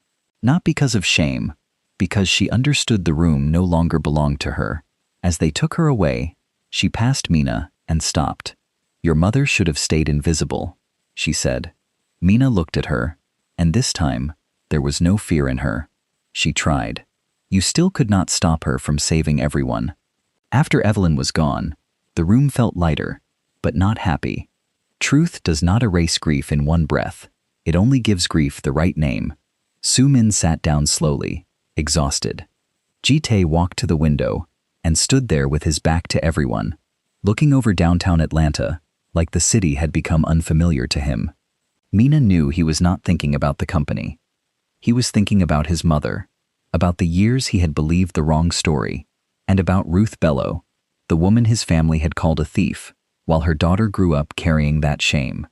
Not because of shame, because she understood the room no longer belonged to her. As they took her away, she passed Mina and stopped. Your mother should have stayed invisible, she said. Mina looked at her, and this time, there was no fear in her. She tried. You still could not stop her from saving everyone. After Evelyn was gone, the room felt lighter, but not happy. Truth does not erase grief in one breath. It only gives grief the right name. Soo-min sat down slowly, exhausted. Ji-Tae walked to the window and stood there with his back to everyone, looking over downtown Atlanta like the city had become unfamiliar to him. Mina knew he was not thinking about the company. He was thinking about his mother, about the years he had believed the wrong story, and about Ruth Bello, the woman his family had called a thief, while her daughter grew up carrying that shame.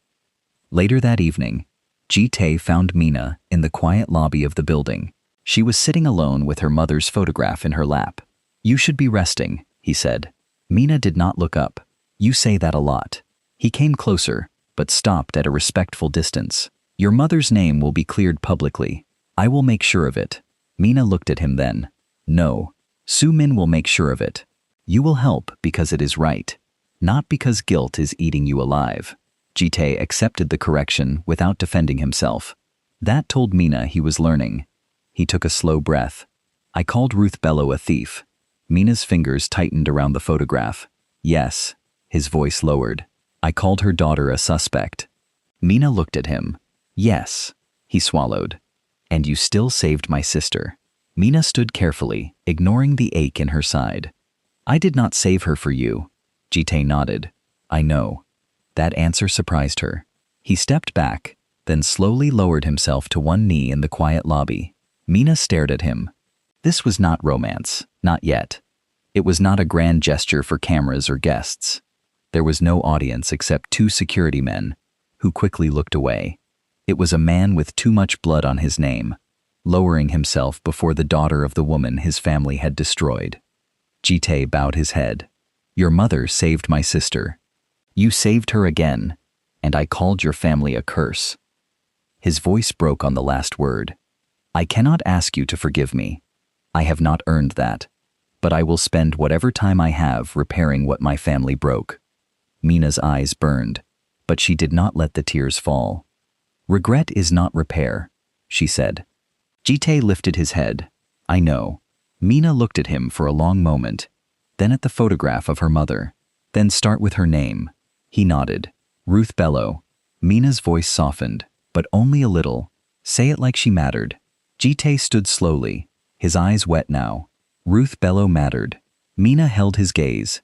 Later that evening, Ji-Tae found Mina in the quiet lobby of the building. She was sitting alone with her mother's photograph in her lap. You should be resting, he said. Mina did not look up. You say that a lot. He came closer, but stopped at a respectful distance. Your mother's name will be cleared publicly. I will make sure of it. Mina looked at him then. No, Soo-min will make sure of it. You will help because it is right, not because guilt is eating you alive. Ji-Tae accepted the correction without defending himself. That told Mina he was learning. He took a slow breath. I called Ruth Bello a thief. Mina's fingers tightened around the photograph. Yes, his voice lowered. I called her daughter a suspect. Mina looked at him. Yes, he swallowed. And you still saved my sister. Mina stood carefully, ignoring the ache in her side. I did not save her for you. Ji-Tae nodded. I know. That answer surprised her. He stepped back, then slowly lowered himself to one knee in the quiet lobby. Mina stared at him. This was not romance, not yet. It was not a grand gesture for cameras or guests. There was no audience except 2 security men, who quickly looked away. It was a man with too much blood on his name, lowering himself before the daughter of the woman his family had destroyed. Ji-Tae bowed his head. Your mother saved my sister. You saved her again, and I called your family a curse. His voice broke on the last word. I cannot ask you to forgive me. I have not earned that, but I will spend whatever time I have repairing what my family broke. Mina's eyes burned, but she did not let the tears fall. Regret is not repair, she said. Ji-Tae lifted his head. I know. Mina looked at him for a long moment, then at the photograph of her mother. Then start with her name. He nodded. Ruth Bello. Mina's voice softened, but only a little. Say it like she mattered. Ji-Tae stood slowly, his eyes wet now. Ruth Bello mattered. Mina held his gaze.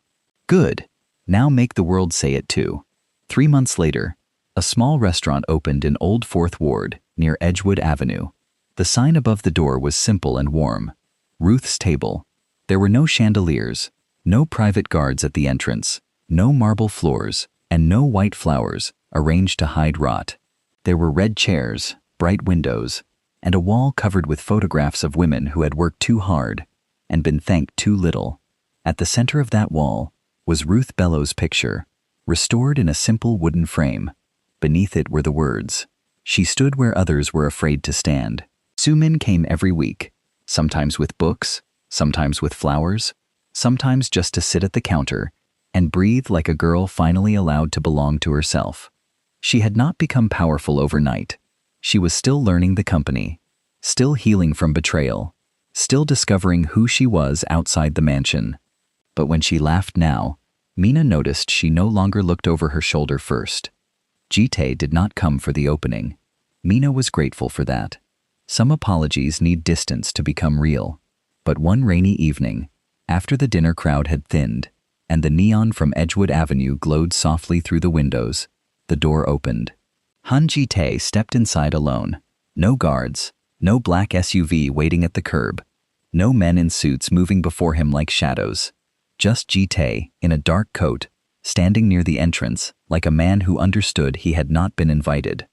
Good. Now make the world say it too. 3 months later, a small restaurant opened in Old Fourth Ward, near Edgewood Avenue. The sign above the door was simple and warm. Ruth's Table. There were no chandeliers, no private guards at the entrance, no marble floors, and no white flowers arranged to hide rot. There were red chairs, bright windows, and a wall covered with photographs of women who had worked too hard and been thanked too little. At the center of that wall was Ruth Bello's picture, restored in a simple wooden frame. Beneath it were the words, she stood where others were afraid to stand. Soo-min came every week, sometimes with books, sometimes with flowers, sometimes just to sit at the counter and breathe like a girl finally allowed to belong to herself. She had not become powerful overnight. She was still learning the company, still healing from betrayal, still discovering who she was outside the mansion. But when she laughed now, Mina noticed she no longer looked over her shoulder first. Ji-Tae did not come for the opening. Mina was grateful for that. Some apologies need distance to become real. But one rainy evening, after the dinner crowd had thinned, and the neon from Edgewood Avenue glowed softly through the windows, the door opened. Ji-Tae stepped inside alone. No guards, no black SUV waiting at the curb, no men in suits moving before him like shadows. Just Ji-Tae, in a dark coat, standing near the entrance, like a man who understood he had not been invited.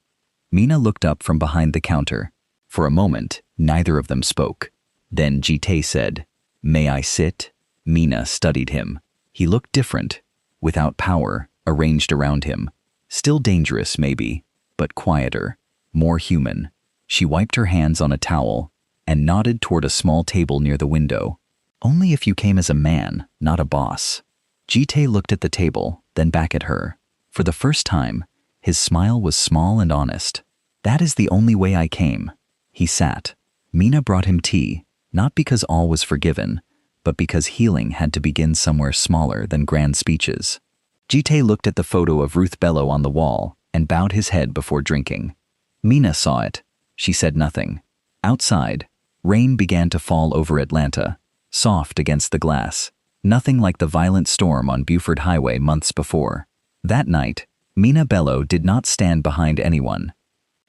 Mina looked up from behind the counter. For a moment, neither of them spoke. Then Ji-Tae said, "May I sit?" Mina studied him. He looked different, without power, arranged around him. Still dangerous, maybe, but quieter, more human. She wiped her hands on a towel and nodded toward a small table near the window. Only if you came as a man, not a boss. Ji-Tae looked at the table, then back at her. For the first time, his smile was small and honest. That is the only way I came. He sat. Mina brought him tea, not because all was forgiven, but because healing had to begin somewhere smaller than grand speeches. Ji-Tae looked at the photo of Ruth Bello on the wall and bowed his head before drinking. Mina saw it. She said nothing. Outside, rain began to fall over Atlanta, soft against the glass, nothing like the violent storm on Buford Highway months before. That night, Mina Bello did not stand behind anyone.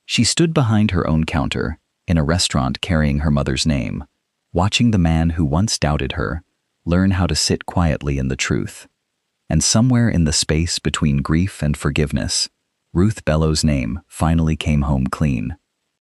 She stood behind her own counter, in a restaurant carrying her mother's name, watching the man who once doubted her learn how to sit quietly in the truth. And somewhere in the space between grief and forgiveness, Ruth Bello's name finally came home clean.